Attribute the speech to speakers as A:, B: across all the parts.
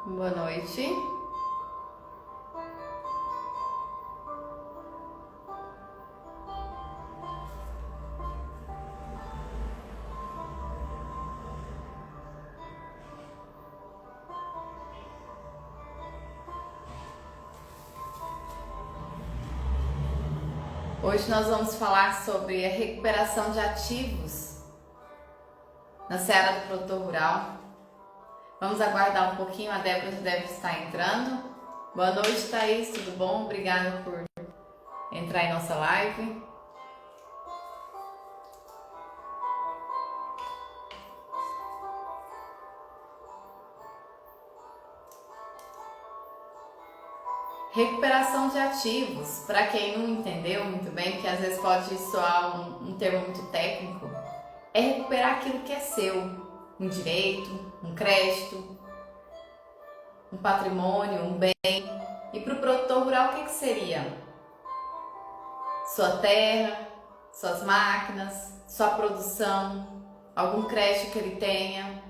A: Boa noite. Hoje nós vamos falar sobre a recuperação de ativos na seara do produtor rural. Vamos aguardar um pouquinho, a Débora deve estar entrando. Boa noite, Thaís, tudo bom? Obrigada por entrar em nossa live. Recuperação de ativos, para quem não entendeu muito bem, que às vezes pode soar um termo muito técnico, é recuperar aquilo que é seu, um direito, um crédito, um patrimônio, um bem. E para o produtor rural, o que seria? Sua terra, suas máquinas, sua produção, algum crédito que ele tenha.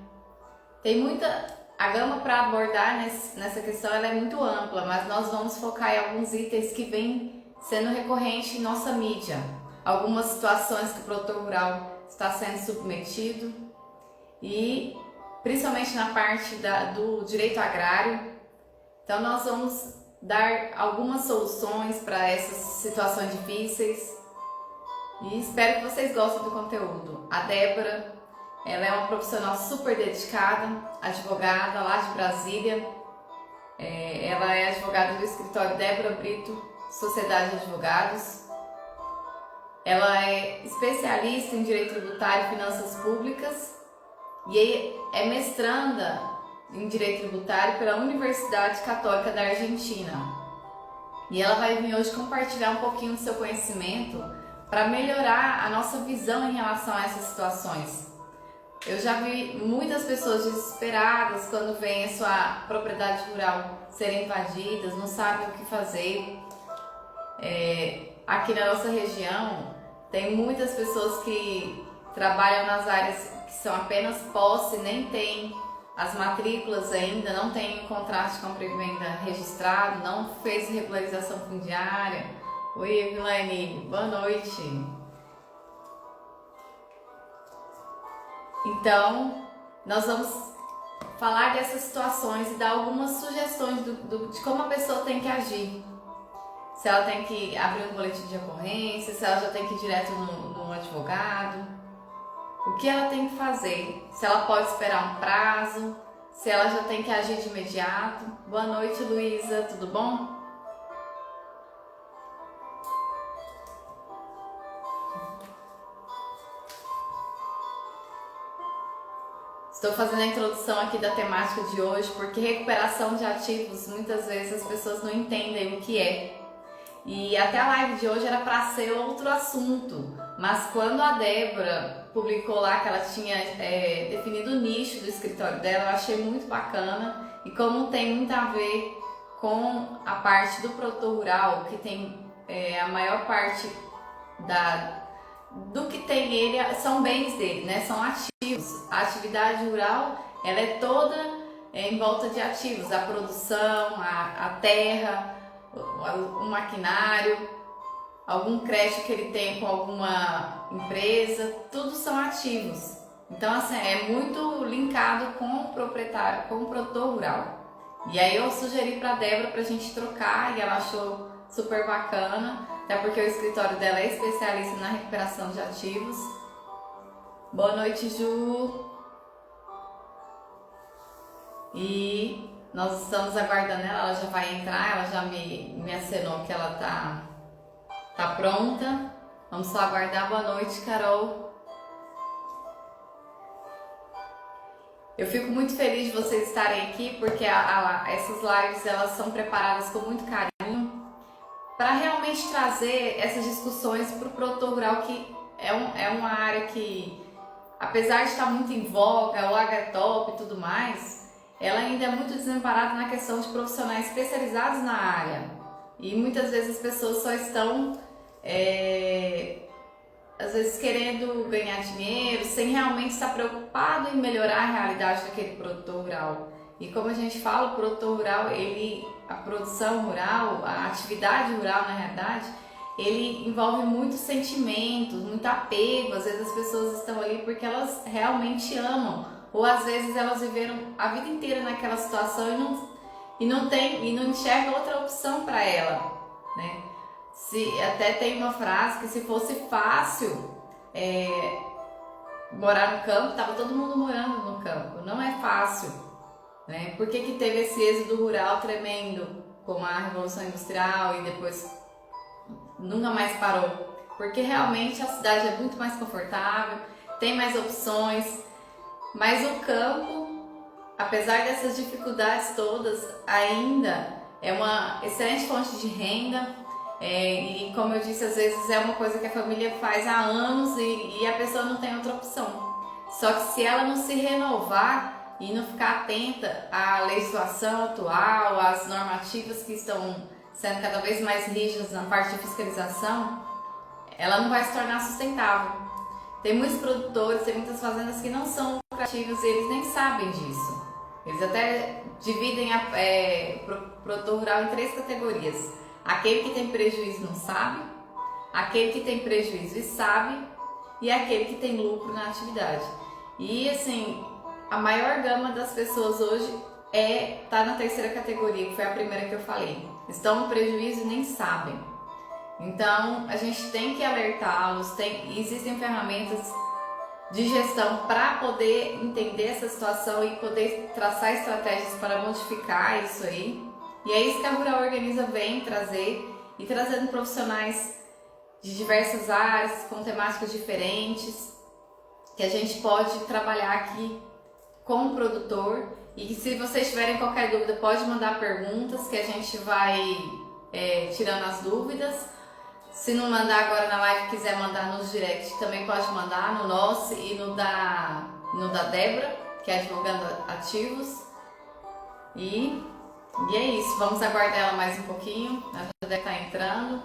A: Tem muita... A gama para abordar nessa questão ela é muito ampla, mas nós vamos focar em alguns itens que vêm sendo recorrentes em nossa mídia. Algumas situações que o produtor rural está sendo submetido e principalmente na parte do direito agrário. Então nós vamos dar algumas soluções para essas situações difíceis e espero que vocês gostem do conteúdo. A Débora, ela é uma profissional super dedicada, advogada lá de Brasília. Ela é advogada do escritório Débora Brito, Sociedade de Advogados. Ela é especialista em Direito Tributário e Finanças Públicas e é mestranda em Direito Tributário pela Universidade Católica da Argentina. E ela vai vir hoje compartilhar um pouquinho do seu conhecimento para melhorar a nossa visão em relação a essas situações. Eu já vi muitas pessoas desesperadas quando vem a sua propriedade rural serem invadidas, não sabem o que fazer. Aqui na nossa região tem muitas pessoas que trabalham nas áreas que são apenas posse, nem tem as matrículas ainda, não tem contrato de compra e venda registrado, não fez regularização fundiária. Oi, Evilane, boa noite. Então, nós vamos falar dessas situações e dar algumas sugestões de como a pessoa tem que agir. Se ela tem que abrir um boletim de ocorrência, se ela já tem que ir direto no advogado, o que ela tem que fazer, se ela pode esperar um prazo, se ela já tem que agir de imediato. Boa noite, Luísa, tudo bom? Estou fazendo a introdução aqui da temática de hoje porque recuperação de ativos, muitas vezes as pessoas não entendem o que é. E até a live de hoje era para ser outro assunto, mas quando a Débora publicou lá que ela tinha definido o nicho do escritório dela, eu achei muito bacana. E como tem muito a ver com a parte do produtor rural, que tem a maior parte do que tem ele são bens dele, né? São ativos. A atividade rural ela é toda em volta de ativos, a produção, a terra, o maquinário, algum crédito que ele tem com alguma empresa, tudo são ativos. Então assim, é muito linkado com o proprietário, com o produtor rural. E aí eu sugeri para a Débora para a gente trocar e ela achou super bacana, até porque o escritório dela é especialista na recuperação de ativos. Boa noite, Ju! E nós estamos aguardando ela já vai entrar, ela já me acenou que ela tá pronta. Vamos só aguardar. Boa noite, Carol. Eu fico muito feliz de vocês estarem aqui porque essas lives elas são preparadas com muito carinho para realmente trazer essas discussões para o produtor rural, que é uma área que, apesar de estar muito em voga, o agritop e tudo mais, ela ainda é muito desamparada na questão de profissionais especializados na área. E muitas vezes as pessoas só estão, às vezes, querendo ganhar dinheiro, sem realmente estar preocupado em melhorar a realidade daquele produtor rural. E como a gente fala, o produtor rural, a produção rural, a atividade rural na realidade, ele envolve muitos sentimentos, muito apego. Às vezes as pessoas estão ali porque elas realmente amam, ou às vezes elas viveram a vida inteira naquela situação e não enxerga outra opção para ela, né? Até tem uma frase que se fosse fácil morar no campo, tava todo mundo morando no campo. Não é fácil, né? Por que teve esse êxodo rural tremendo com a Revolução Industrial e depois nunca mais parou? Porque realmente a cidade é muito mais confortável, tem mais opções, mas o campo, apesar dessas dificuldades todas, ainda é uma excelente fonte de renda. E como eu disse, às vezes é uma coisa que a família faz há anos e a pessoa não tem outra opção. Só que se ela não se renovar e não ficar atenta à legislação atual, às normativas que estão sendo cada vez mais rígidas na parte de fiscalização, ela não vai se tornar sustentável. Tem muitos produtores, tem muitas fazendas que não são lucrativas e eles nem sabem disso. Eles até dividem o produtor rural em 3 categorias. Aquele que tem prejuízo não sabe, aquele que tem prejuízo e sabe, e aquele que tem lucro na atividade. E assim, a maior gama das pessoas hoje tá na 3ª categoria, que foi a primeira que eu falei. Estão no prejuízo e nem sabem. Então, a gente tem que alertá-los, existem ferramentas de gestão para poder entender essa situação e poder traçar estratégias para modificar isso aí. E é isso que a Rural Organiza vem trazer e trazendo profissionais de diversas áreas, com temáticas diferentes, que a gente pode trabalhar aqui com o produtor. E se vocês tiverem qualquer dúvida, pode mandar perguntas que a gente vai tirando as dúvidas. Se não mandar agora na live, quiser mandar nos direct, também pode mandar no nosso e no da Débora, que é Advogando Ativos. E é isso, vamos aguardar ela mais um pouquinho, ela já deve estar entrando.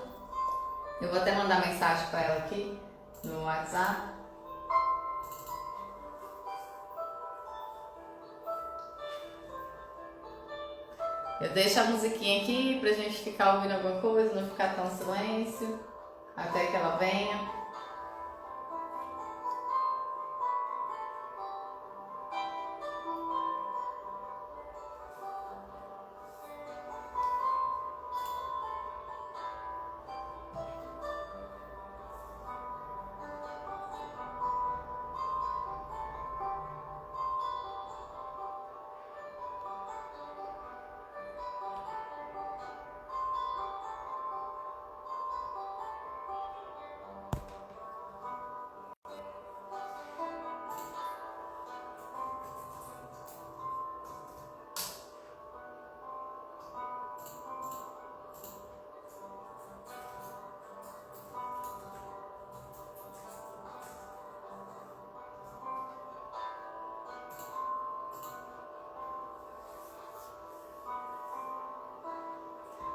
A: Eu vou até mandar mensagem para ela aqui no WhatsApp. Eu deixo a musiquinha aqui pra gente ficar ouvindo alguma coisa, não ficar tão silêncio, até que ela venha.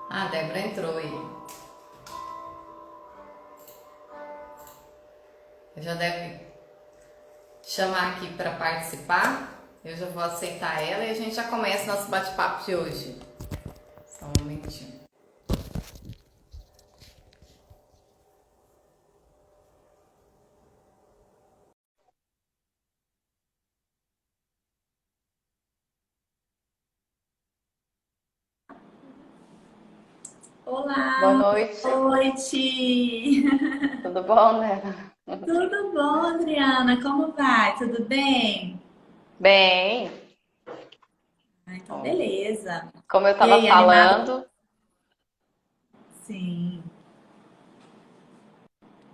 A: A Débora entrou aí. Eu já deve chamar aqui para participar. Eu já vou aceitar ela e a gente já começa nosso bate-papo de hoje. Só um momentinho.
B: Olá,
A: Boa noite.
B: boa noite.
A: Tudo bom, né?
B: Tudo bom, Adriana? Como vai? Tudo bem?
A: Bem,
B: Ah, então
A: bom,
B: beleza.
A: como eu
B: E
A: estava
B: aí, animada?
A: falando,
B: Sim.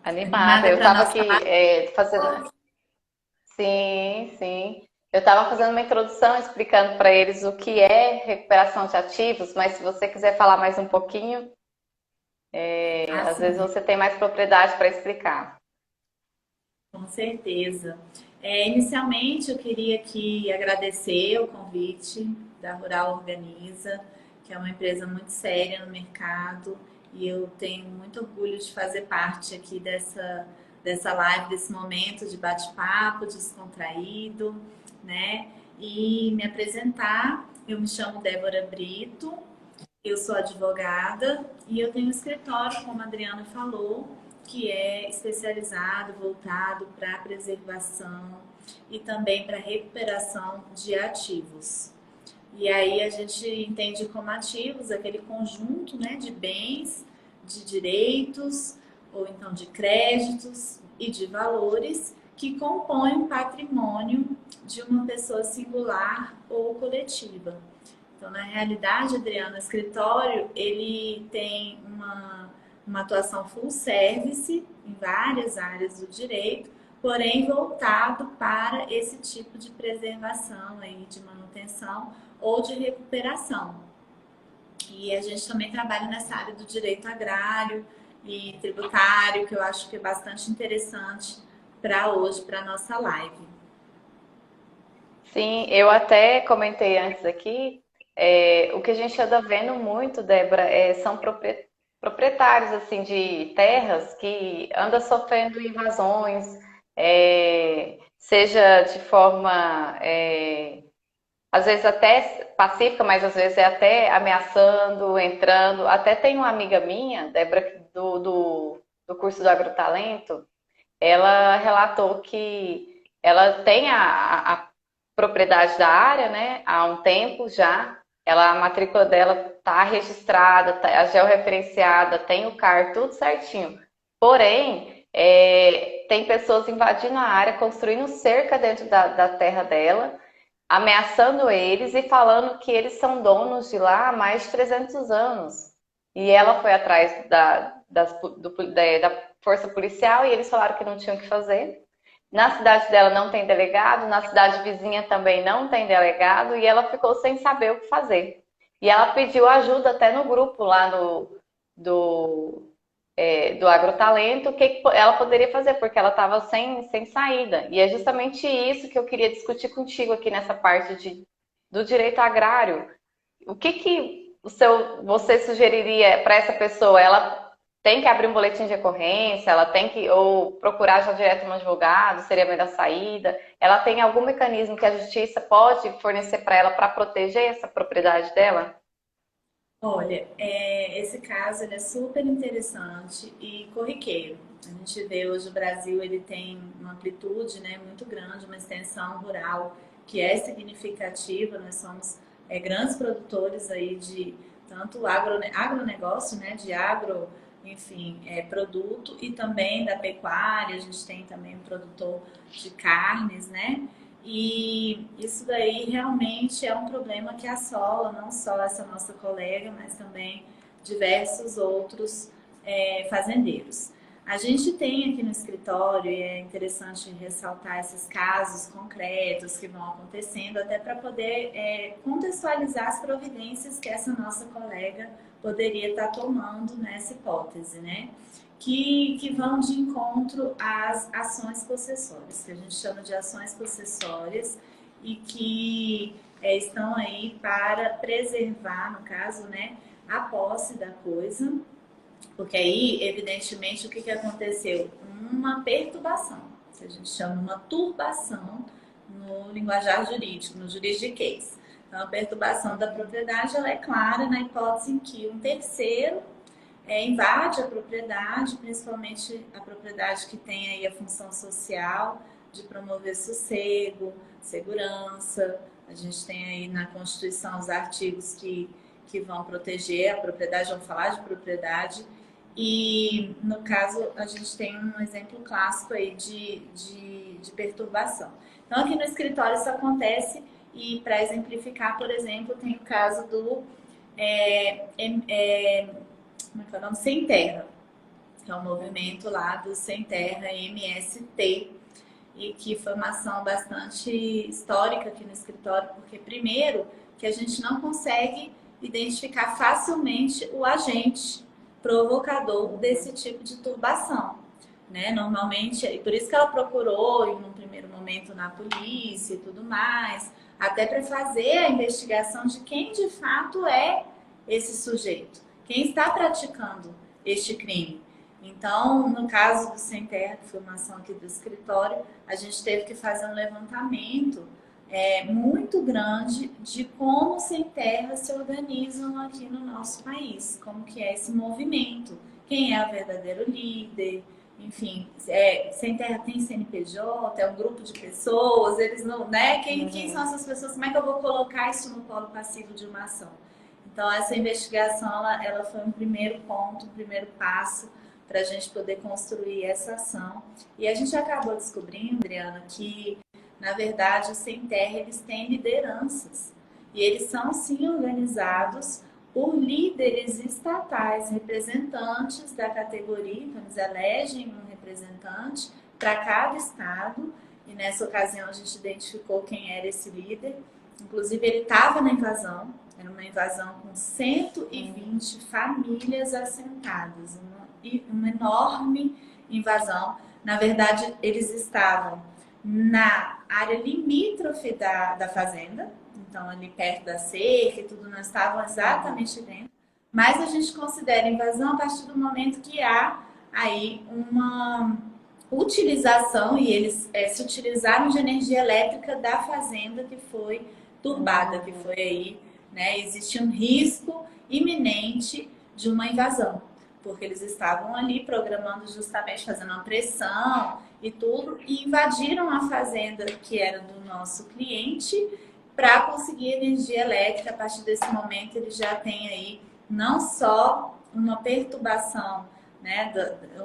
A: animada,
B: Animada
A: eu
B: para
A: estava
B: nossa
A: aqui fazendo. Sim, sim. Eu estava fazendo uma introdução explicando para eles o que é recuperação de ativos, mas se você quiser falar mais um pouquinho, às vezes
B: assim,
A: você tem mais propriedade para explicar.
B: com certeza. Inicialmente, eu queria aqui agradecer o convite da Rural Organiza, que é uma empresa muito séria no mercado, e eu tenho muito orgulho de fazer parte aqui dessa live, desse momento de bate-papo descontraído. né? E me apresentar, eu me chamo Débora Brito, eu sou advogada e eu tenho um escritório, como a Adriana falou, que é especializado, voltado para a preservação e também para a recuperação de ativos. E aí a gente entende como ativos aquele conjunto, né, de bens, de direitos, ou então de créditos e de valores que compõem um patrimônio de uma pessoa singular ou coletiva. Então, na realidade, Adriano, o escritório ele tem uma atuação full service em várias áreas do direito, porém voltado para esse tipo de preservação aí, de manutenção ou de recuperação. E a gente também trabalha nessa área do direito agrário e tributário, que eu acho que é bastante interessante para hoje, para a nossa live.
C: Sim, eu até comentei antes aqui, o que a gente anda vendo muito, Débora, são proprietários assim de terras que andam sofrendo invasões, seja de forma, às vezes até pacífica, mas às vezes é até ameaçando, entrando. Até tem uma amiga minha, Débora, do curso do Agrotalento, ela relatou que ela tem a propriedade da área, né, há um tempo já. A matrícula dela está registrada, tá georreferenciada, tem o CAR, tudo certinho. Porém, tem pessoas invadindo a área, construindo cerca dentro da terra dela, ameaçando eles e falando que eles são donos de lá há mais de 300 anos. E ela foi atrás da força policial e eles falaram que não tinham o que fazer. Na cidade dela não tem delegado, na cidade vizinha também não tem delegado e ela ficou sem saber o que fazer. E ela pediu ajuda até no grupo lá do, do Agrotalento, o que ela poderia fazer, porque ela estava sem saída. E é justamente isso que eu queria discutir contigo aqui nessa parte do direito agrário. O que você sugeriria para essa pessoa? Ela tem que abrir um boletim de ocorrência, ela tem que ou procurar já direto no advogado, seria a melhor saída. Ela tem algum mecanismo que a justiça pode fornecer para ela para proteger essa propriedade dela?
B: Olha, esse caso ele é super interessante e corriqueiro. A gente vê hoje o Brasil ele tem uma amplitude, né, muito grande, uma extensão rural que é significativa. Nós somos grandes produtores aí de tanto agronegócio, né, de agro, enfim, produto e também da pecuária. A gente tem também um produtor de carnes, né? E isso daí realmente é um problema que assola não só essa nossa colega, mas também diversos outros fazendeiros. A gente tem aqui no escritório, e é interessante ressaltar esses casos concretos que vão acontecendo, até para poder contextualizar as providências que essa nossa colega poderia estar tomando nessa hipótese, né? Que vão de encontro às ações possessórias, que a gente chama de ações possessórias e que estão aí para preservar, no caso, né, a posse da coisa, porque aí, evidentemente, o que aconteceu? Uma perturbação, que a gente chama uma turbação no linguajar jurídico, no juridiquês. Então, a perturbação da propriedade ela é clara na hipótese em que um terceiro invade a propriedade, principalmente a propriedade que tem aí a função social de promover sossego, segurança. A gente tem aí na Constituição os artigos que vão proteger a propriedade, vão falar de propriedade. E, no caso, a gente tem um exemplo clássico aí de perturbação. Então, aqui no escritório isso acontece e, para exemplificar, por exemplo, tem o caso do como é que é o nome? Sem Terra, que é um movimento lá do Sem Terra MST, e que foi uma ação bastante histórica aqui no escritório, porque primeiro que a gente não consegue identificar facilmente o agente provocador desse tipo de turbação, né? Normalmente, e por isso que ela procurou em um primeiro momento na polícia e tudo mais, até para fazer a investigação de quem de fato é esse sujeito, quem está praticando este crime. Então, no caso do Sem Terra, que foi uma ação aqui do escritório, a gente teve que fazer um levantamento muito grande de como os sem terra se organizam aqui no nosso país, como que é esse movimento, quem é o verdadeiro líder, enfim, sem terra tem CNPJ, é um grupo de pessoas, eles não, né? Quem são essas pessoas? Como é que eu vou colocar isso no polo passivo de uma ação? Então, essa investigação, ela foi um primeiro ponto, um primeiro passo para a gente poder construir essa ação. E a gente acabou descobrindo, Adriana, que, na verdade, os sem terra, eles têm lideranças. E eles são, sim, organizados por líderes estatais, representantes da categoria. Então, eles elegem um representante para cada estado. E, nessa ocasião, a gente identificou quem era esse líder. Inclusive, ele estava na invasão. Era uma invasão com 120 famílias assentadas, uma enorme invasão. Na verdade, eles estavam na área limítrofe da fazenda, então ali perto da cerca e tudo, nós estávamos exatamente dentro. Mas a gente considera invasão a partir do momento que há aí uma utilização, e eles se utilizaram de energia elétrica da fazenda que foi turbada, que foi aí, né? Existe um risco iminente de uma invasão, porque eles estavam ali programando, justamente fazendo uma pressão e tudo, e invadiram a fazenda que era do nosso cliente para conseguir energia elétrica. A partir desse momento, ele já tem aí não só uma perturbação, né,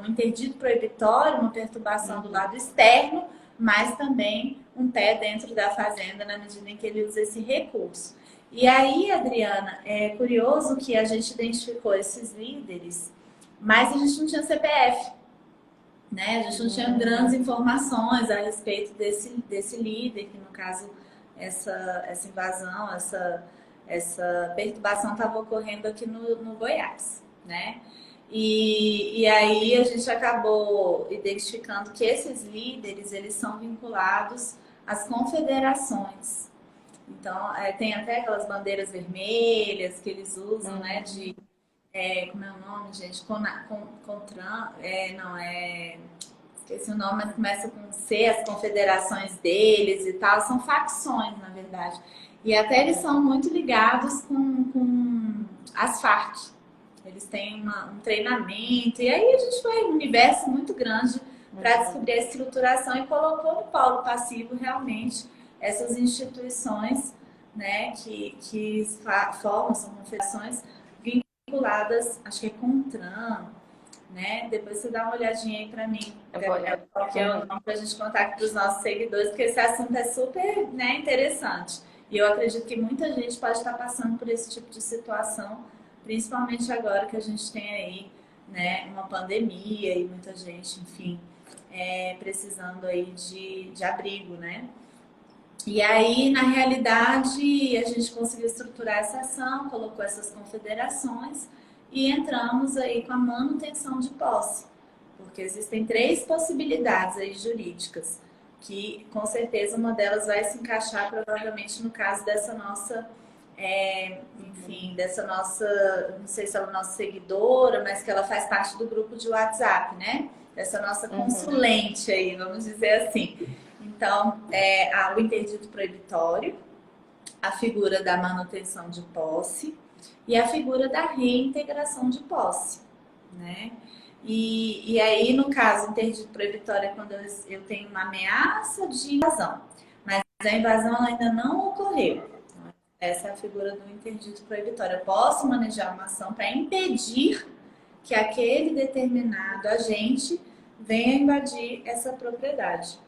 B: um interdito proibitório, uma perturbação do lado externo, mas também um pé dentro da fazenda na medida em que ele usa esse recurso. E aí, Adriana, é curioso que a gente identificou esses líderes, mas a gente não tinha CPF, né? A gente não tinha grandes informações a respeito desse líder, que no caso essa invasão, essa perturbação estava ocorrendo aqui no Goiás, né? E aí a gente acabou identificando que esses líderes, eles são vinculados às confederações. Então, tem até aquelas bandeiras vermelhas que eles usam, né? Como é o nome, gente? Esqueci o nome, mas começa com C, as confederações deles e tal. São facções, na verdade. E até eles são muito ligados com as Farc. Eles têm um treinamento. E aí a gente foi um universo muito grande para descobrir a estruturação e colocou no polo passivo realmente essas instituições, né, que formam, são confederações vinculadas, acho que é CONTRAN, né? Depois você dá uma olhadinha aí para mim, que é o nome para a gente contar para os nossos seguidores, porque esse assunto é super, né, interessante. E eu acredito que muita gente pode estar passando por esse tipo de situação, principalmente agora que a gente tem aí, né, uma pandemia e muita gente, enfim, precisando aí de abrigo, né? E aí, na realidade, a gente conseguiu estruturar essa ação, colocou essas confederações e entramos aí com a manutenção de posse. Porque existem 3 possibilidades aí jurídicas, que com certeza uma delas vai se encaixar provavelmente no caso dessa nossa, dessa nossa, não sei se ela é nossa seguidora, mas que ela faz parte do grupo de WhatsApp, né? Dessa nossa consulente aí, vamos dizer assim. Então, o interdito proibitório, a figura da manutenção de posse e a figura da reintegração de posse, né? E aí, no caso, interdito proibitório é quando eu tenho uma ameaça de invasão, mas a invasão ainda não ocorreu. Essa é a figura do interdito proibitório. Eu posso manejar uma ação para impedir que aquele determinado agente venha invadir essa propriedade.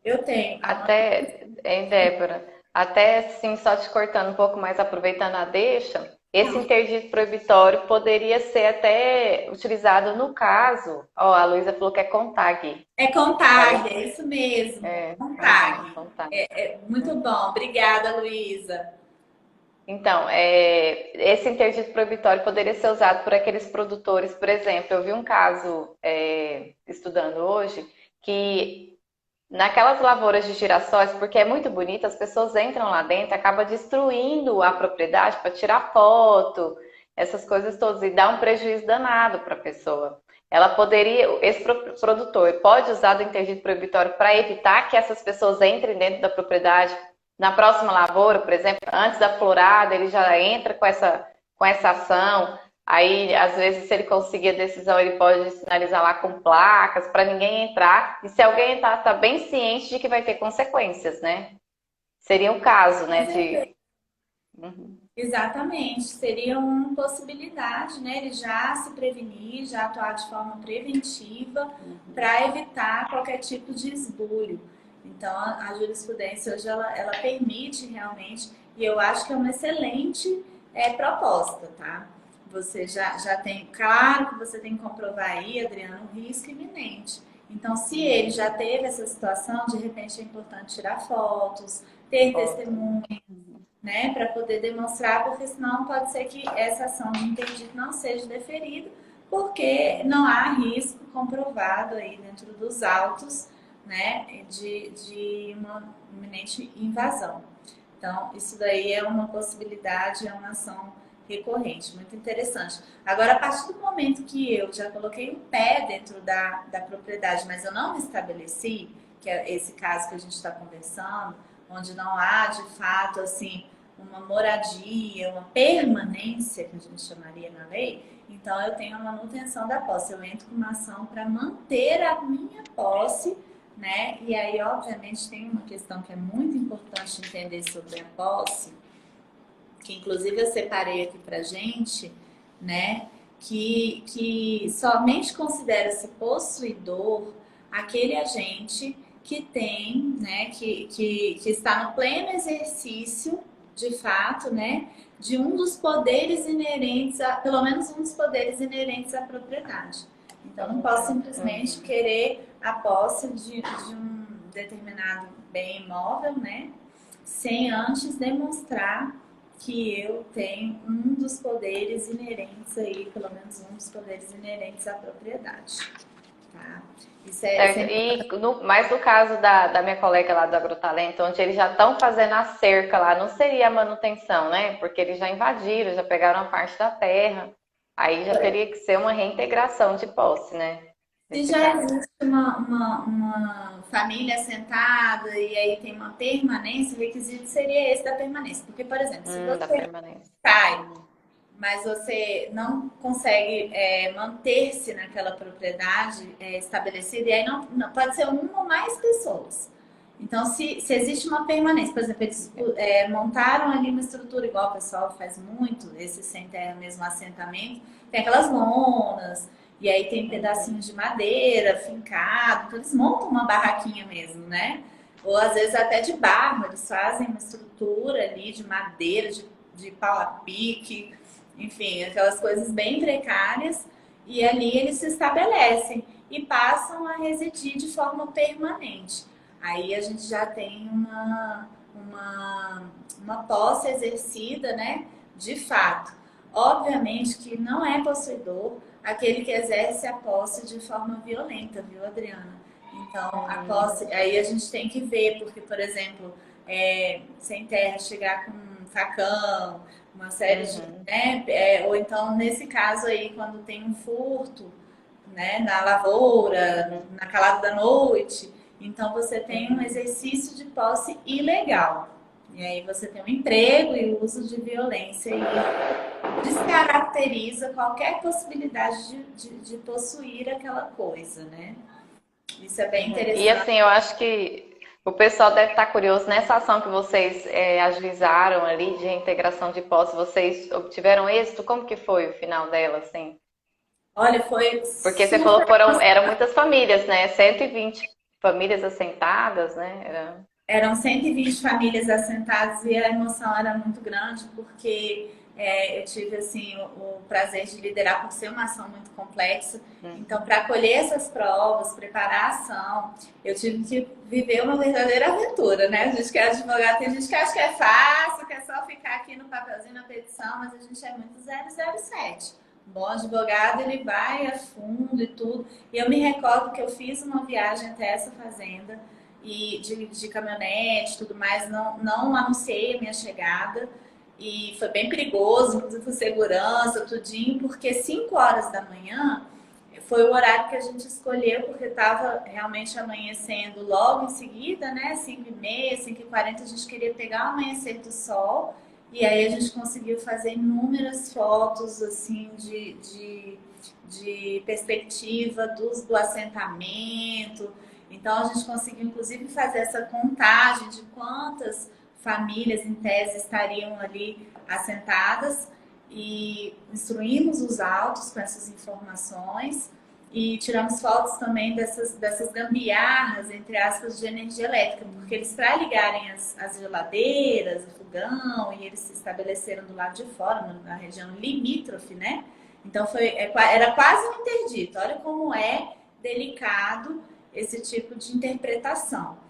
B: Eu tenho.
C: Até, Débora, até assim, só te cortando um pouco mais, aproveitando a deixa, esse interdito proibitório poderia ser até utilizado no caso. Ó, a Luísa falou que é CONTAG.
B: É CONTAG, é isso mesmo. CONTAG.
C: CONTAG.
B: Muito bom. Obrigada, Luísa.
C: Então, esse interdito proibitório poderia ser usado por aqueles produtores, por exemplo, eu vi um caso estudando hoje, que naquelas lavouras de girassóis, porque é muito bonito, as pessoas entram lá dentro, acaba destruindo a propriedade para tirar foto, essas coisas todas, e dá um prejuízo danado para a pessoa. Ela poderia, esse produtor pode usar do interdito proibitório para evitar que essas pessoas entrem dentro da propriedade, na próxima lavoura, por exemplo, antes da florada, ele já entra com essa ação. Aí, às vezes, se ele conseguir a decisão, ele pode sinalizar lá com placas para ninguém entrar. E se alguém entrar, tá bem ciente de que vai ter consequências, né? Seria o caso, né? Uhum.
B: Exatamente, seria uma possibilidade, né? Ele já se prevenir, já atuar de forma preventiva para evitar qualquer tipo de esbulho. Então, a jurisprudência hoje ela permite realmente, e eu acho que é uma excelente proposta, tá? Você já tem, claro que você tem que comprovar aí, Adriano, o risco iminente. Então, se ele já teve essa situação, de repente é importante tirar fotos, ter testemunho, né, para poder demonstrar, porque senão pode ser que essa ação de interdito não seja deferida, porque não há risco comprovado aí dentro dos autos, né, de uma iminente invasão. Então, isso daí é uma possibilidade, é uma ação recorrente, muito interessante. Agora, a partir do momento que eu já coloquei o pé dentro da propriedade, mas eu não me estabeleci, que é esse caso que a gente está conversando, onde não há, de fato, assim, uma moradia, uma permanência, que a gente chamaria na lei, então eu tenho a manutenção da posse. Eu entro com uma ação para manter a minha posse, né? E aí, obviamente, tem uma questão que é muito importante entender sobre a posse, que inclusive eu separei aqui pra gente, né? Que somente considera-se possuidor aquele agente que tem, né? Que está no pleno exercício, de fato, né? De um dos poderes inerentes, pelo menos um dos poderes inerentes à propriedade. Então, não posso simplesmente querer a posse de um determinado bem imóvel, né? Sem antes demonstrar que eu tenho um dos poderes inerentes aí, pelo menos um dos poderes inerentes à propriedade, tá? Isso
C: Mas no caso da minha colega lá do Agrotalento, onde eles já estão fazendo a cerca lá, não seria a manutenção, né? Porque eles já invadiram, já pegaram a parte da terra. Aí já teria que ser uma reintegração de posse, né?
B: Se já existe uma família assentada e aí tem uma permanência, o requisito seria esse da permanência. Porque, por exemplo, se você sai, mas você não consegue manter-se naquela propriedade estabelecida, e aí não pode ser uma ou mais pessoas. Então, se existe uma permanência, por exemplo, eles montaram ali uma estrutura, igual o pessoal faz muito, esse sem terra mesmo assentamento, tem aquelas lonas, e aí tem pedacinhos de madeira fincado, então eles montam uma barraquinha mesmo, né? Ou às vezes até de barro, eles fazem uma estrutura ali de madeira, de pau a pique, enfim, aquelas coisas bem precárias, e ali eles se estabelecem e passam a residir de forma permanente. Aí a gente já tem uma posse exercida, né, de fato. Obviamente que não é possuidor aquele que exerce a posse de forma violenta, viu, Adriana? Então, a posse, aí a gente tem que ver, porque, por exemplo, sem terra chegar com um facão, uma série de, né, ou então, nesse caso aí, quando tem um furto, né, na lavoura, na calada da noite, então você tem um exercício de posse ilegal. E aí você tem o emprego e o uso de violência e descaracteriza qualquer possibilidade de possuir aquela coisa, né? Isso é bem interessante.
C: E assim, eu acho que o pessoal deve estar curioso nessa ação que vocês ajuizaram ali de reintegração de posse. Vocês obtiveram êxito? Como que foi o final dela, assim?
B: Olha, foi...
C: Porque você falou que eram muitas famílias, né? 120 famílias assentadas, né?
B: Eram 120 famílias assentadas e a emoção era muito grande porque eu tive assim, o prazer de liderar por ser uma ação muito complexa. Então, para colher essas provas, preparar a ação, eu tive que viver uma verdadeira aventura, né? A gente que é advogado, tem gente que acha que é fácil, que é só ficar aqui no papelzinho, na petição, mas a gente é muito 007. Um bom advogado, ele vai a fundo e tudo. E eu me recordo que eu fiz uma viagem até essa fazenda e de caminhonete e tudo mais, não anunciei a minha chegada e foi bem perigoso, inclusive com segurança, tudinho, porque 5 horas da manhã foi o horário que a gente escolheu, porque estava realmente amanhecendo logo em seguida, né? 5h30, 5h40, a gente queria pegar o amanhecer do sol. E aí a gente conseguiu fazer inúmeras fotos, assim, de perspectiva do assentamento. Então a gente conseguiu, inclusive, fazer essa contagem de quantas famílias, em tese, estariam ali assentadas. E instruímos os autos com essas informações e tiramos fotos também dessas gambiarras, entre aspas, de energia elétrica, porque eles, para ligarem as geladeiras, o fogão, e eles se estabeleceram do lado de fora, na região limítrofe, né? Então era quase um interdito. Olha como é delicado esse tipo de interpretação,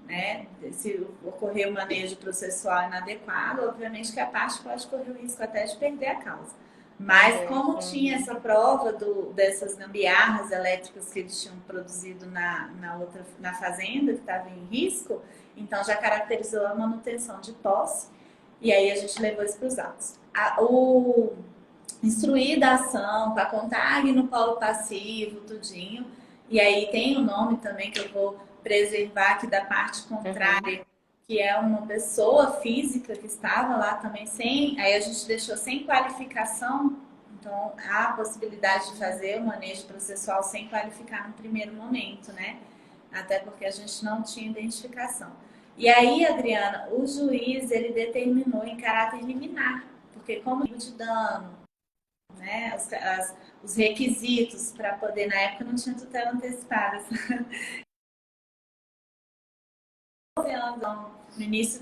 B: né? Se ocorrer um manejo processual inadequado, obviamente que a parte pode correr o risco até de perder a causa. Mas como tinha essa prova dessas gambiarras elétricas que eles tinham produzido na fazenda, que estava em risco, então já caracterizou a manutenção de posse, e aí a gente levou isso para os autos. O instruir da ação, para contagem no polo passivo, tudinho, e aí tem o nome também que eu vou preservar aqui da parte contrária, que é uma pessoa física que estava lá também aí a gente deixou sem qualificação, então há a possibilidade de fazer o manejo processual sem qualificar no primeiro momento, né? Até porque a gente não tinha identificação. E aí, Adriana, o juiz, ele determinou em caráter liminar, porque como de dano, né, os requisitos para poder, na época não tinha tutela antecipada, no início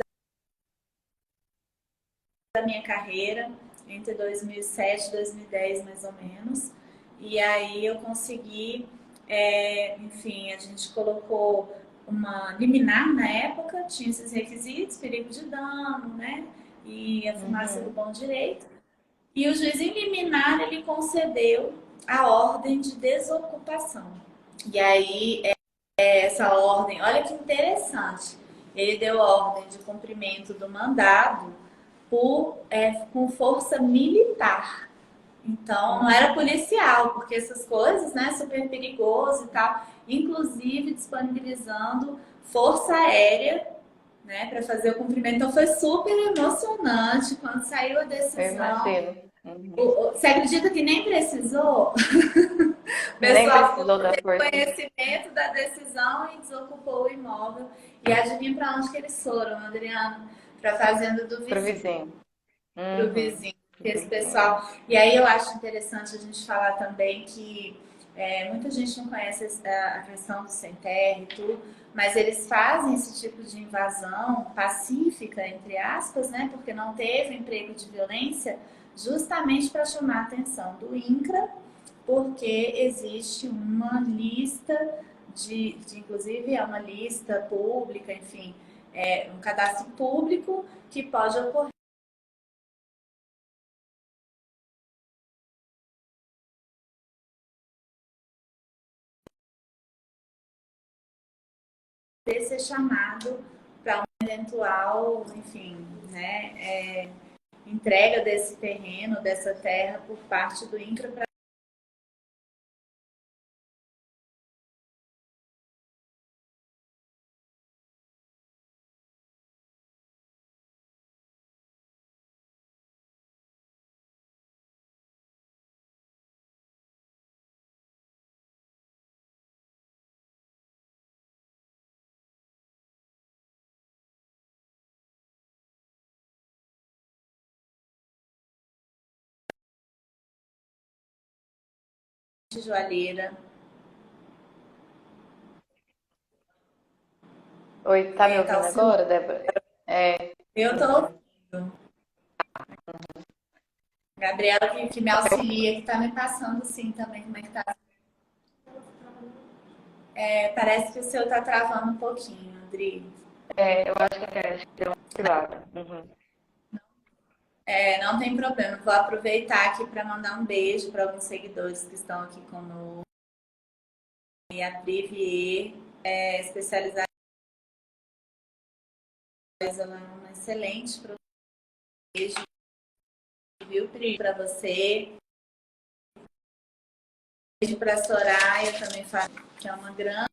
B: da minha carreira, entre 2007 e 2010 mais ou menos, e aí eu consegui, enfim, a gente colocou uma liminar na época, tinha esses requisitos, perigo de dano, né, e a fumaça do bom direito, e o juiz em liminar, ele concedeu a ordem de desocupação. E aí, essa ordem, olha que interessante, ele deu ordem de cumprimento do mandado com força militar. Então, não era policial, porque essas coisas, né, super perigoso e tal, inclusive disponibilizando força aérea, né, para fazer o cumprimento. Então, foi super emocionante quando saiu a decisão.
C: Eu imagino.
B: Você acredita que nem precisou? O
C: Nem
B: pessoal
C: precisou da força.
B: conhecimento da decisão e desocupou o imóvel. E adivinha para onde que eles foram, Adriano? Para a fazenda do
C: Pro
B: vizinho.
C: vizinho.
B: Para o vizinho. Esse pessoal. E aí eu acho interessante a gente falar também que muita gente não conhece a questão do sem terra e tudo, mas eles fazem esse tipo de invasão pacífica, entre aspas, né? Porque não teve emprego de violência, justamente para chamar a atenção do INCRA, porque existe uma lista inclusive é uma lista pública, enfim, um cadastro público que pode ocorrer ser chamado para uma eventual, enfim, né, entrega desse terreno, dessa terra por parte do INCRA para joalheira.
C: Oi, tá me ouvindo agora, Débora?
B: Eu tô ouvindo. Gabriela que me auxilia, que tá me passando sim também como é que tá. Parece que o seu tá travando um pouquinho, Adri.
C: Eu acho que deu uma cilada.
B: Não tem problema. Vou aproveitar aqui para mandar um beijo para alguns seguidores que estão aqui conosco. E a Pri Vier, especializada, ela é uma excelente profissional. Beijo, viu, Pri, para você. beijo para a Soraya, também falo que é uma grande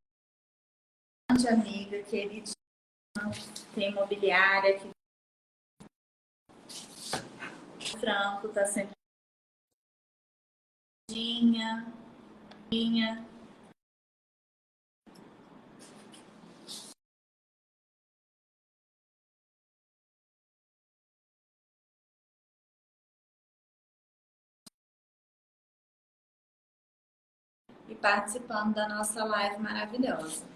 B: amiga, queridíssima, tem imobiliária aqui. O Franco tá sempre minha. E participando da nossa live maravilhosa.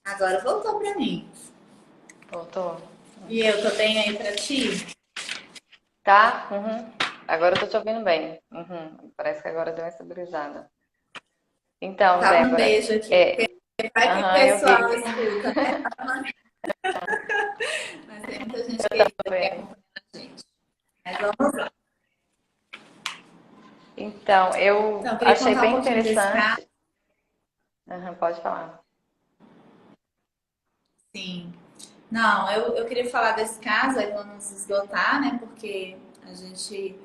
B: Agora voltou para mim.
C: Voltou.
B: E eu tô bem aí para ti?
C: Tá? Uhum. Agora eu tô te ouvindo bem. Uhum. Parece que agora deu uma estabilizada. Então,
B: Tá, um
C: Débora,
B: beijo aqui. Vai que o
C: eu
B: pessoal
C: vi.
B: escuta, né? Mas tem muita gente
C: Eu
B: querida que
C: também.
B: acompanha a gente. Mas vamos lá.
C: Então, eu
B: Então, eu queria
C: achei
B: contar um
C: bem
B: pouquinho desse caso.
C: interessante. Pode falar.
B: Sim. Não, eu queria falar desse caso, aí vamos esgotar, né? Porque a gente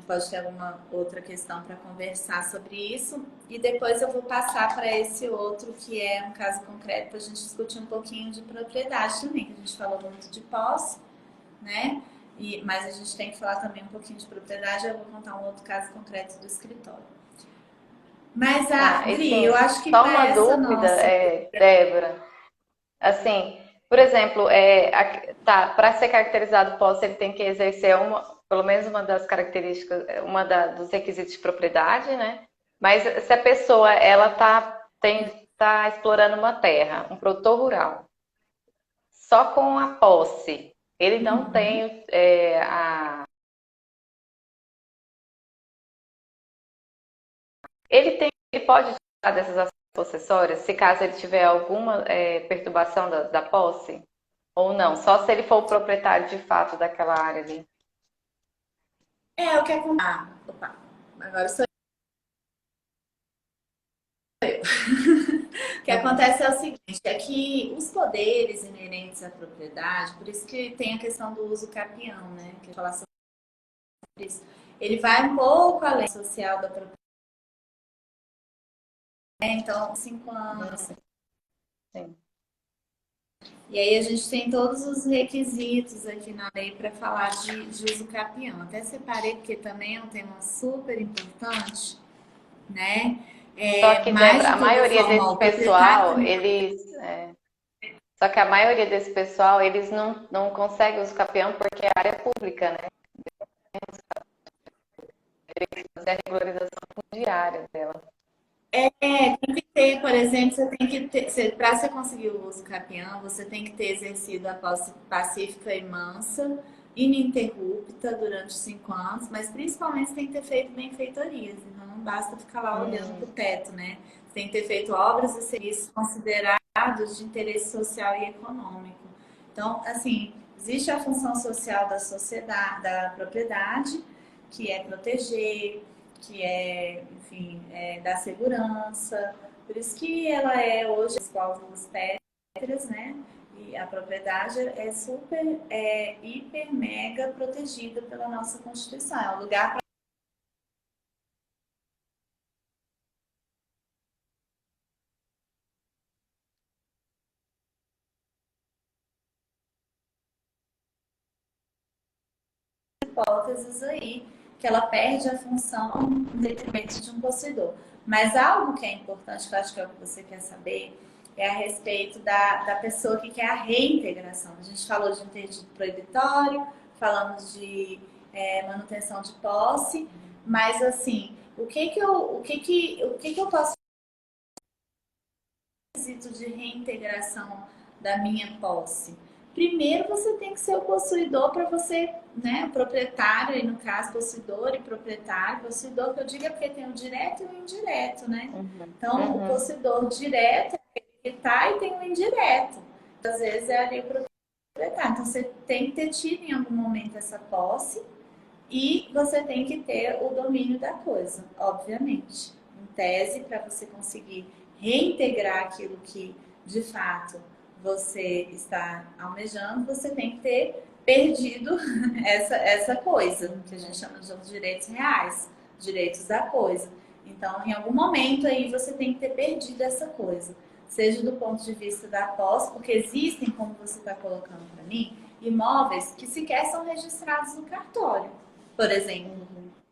B: pode ter alguma outra questão para conversar sobre isso. E depois eu vou passar para esse outro, que é um caso concreto, para a gente discutir um pouquinho de propriedade também, que a gente falou muito de posse, né? Mas a gente tem que falar também um pouquinho de propriedade. Eu vou contar um outro caso concreto do escritório. Mas,
C: E
B: Dri, eu
C: sim,
B: acho que
C: só
B: para
C: uma
B: essa
C: dúvida,
B: nossa.
C: Débora. Assim, por exemplo, para ser caracterizado posse, ele tem que exercer pelo menos uma das características, dos requisitos de propriedade, né? Mas se a pessoa ela tá explorando uma terra, um produtor rural, só com a posse, ele não
B: Uhum.
C: tem ele pode usar dessas ações possessórias, se caso ele tiver alguma perturbação da posse, ou não, só se ele for o proprietário de fato daquela área ali.
B: O que acontece. Opa, agora sou eu. O que
C: Uhum.
B: acontece é o seguinte, é que os poderes inerentes à propriedade, por isso que tem a questão do uso capião, né? Que eu falar sobre isso. Ele vai um pouco além do social da propriedade. Então, 5 anos.
C: Sim.
B: E aí a gente tem todos os requisitos aqui na lei para falar de uso capião. Até separei porque também é um tema super importante, né?
C: Só que,
B: Mas
C: Débora,
B: de
C: a
B: toda
C: maioria
B: forma,
C: desse
B: o proprietário
C: pessoal,
B: também.
C: só que a maioria desse pessoal, eles não conseguem os capião porque é área pública, né? Tem que fazer a regularização fundiária dela.
B: Tem que ter, por exemplo, você tem que ter, para você conseguir o uso capião, você tem que ter exercido a posse pacífica e mansa, ininterrupta durante 5 anos, mas principalmente você tem que ter feito benfeitorias, então não basta ficar lá olhando para o teto, né? Você tem que ter feito obras e serviços considerados de interesse social e econômico. Então, assim, existe a função social da sociedade, da propriedade, que é proteger, que é, enfim, da segurança. Por isso que ela é hoje as cláusulas pétreas, né? E a propriedade é super, hiper, mega protegida pela nossa Constituição. É um lugar para hipóteses aí, que ela perde a função em detrimento de um possuidor. Mas algo que é importante, que eu acho que é o que você quer saber, é a respeito da pessoa que quer a reintegração. A gente falou de interdito proibitório, falamos de manutenção de posse, mas assim, o que eu posso fazer de reintegração da minha posse? Primeiro você tem que ser o possuidor para você, né, o proprietário, aí no caso, possuidor e proprietário. Possuidor que eu digo é porque tem o direto e o indireto, né?
C: Uhum.
B: Então, o
C: Uhum.
B: possuidor direto é aquele que está e tem o indireto. Às vezes é ali o proprietário. Então, você tem que ter tido em algum momento essa posse e você tem que ter o domínio da coisa, obviamente. Em tese, para você conseguir reintegrar aquilo que, de fato, você está almejando, você tem que ter perdido essa coisa, que a gente chama de direitos reais, direitos da coisa. Então, em algum momento aí você tem que ter perdido essa coisa, seja do ponto de vista da posse, porque existem, como você está colocando para mim, imóveis que sequer são registrados no cartório, por exemplo,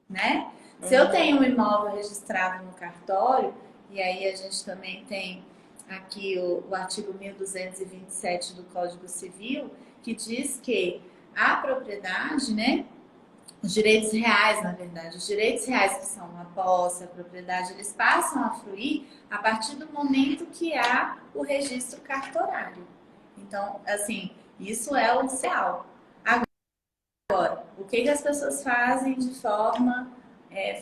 B: né? Se eu tenho um imóvel registrado no cartório, e aí a gente também tem aqui o artigo 1227 do Código Civil, que diz que a propriedade, né, os direitos reais, na verdade, os direitos reais que são a posse, a propriedade, eles passam a fluir a partir do momento que há o registro cartorário. Então, assim, isso é o ideal. Agora, o que as pessoas fazem de forma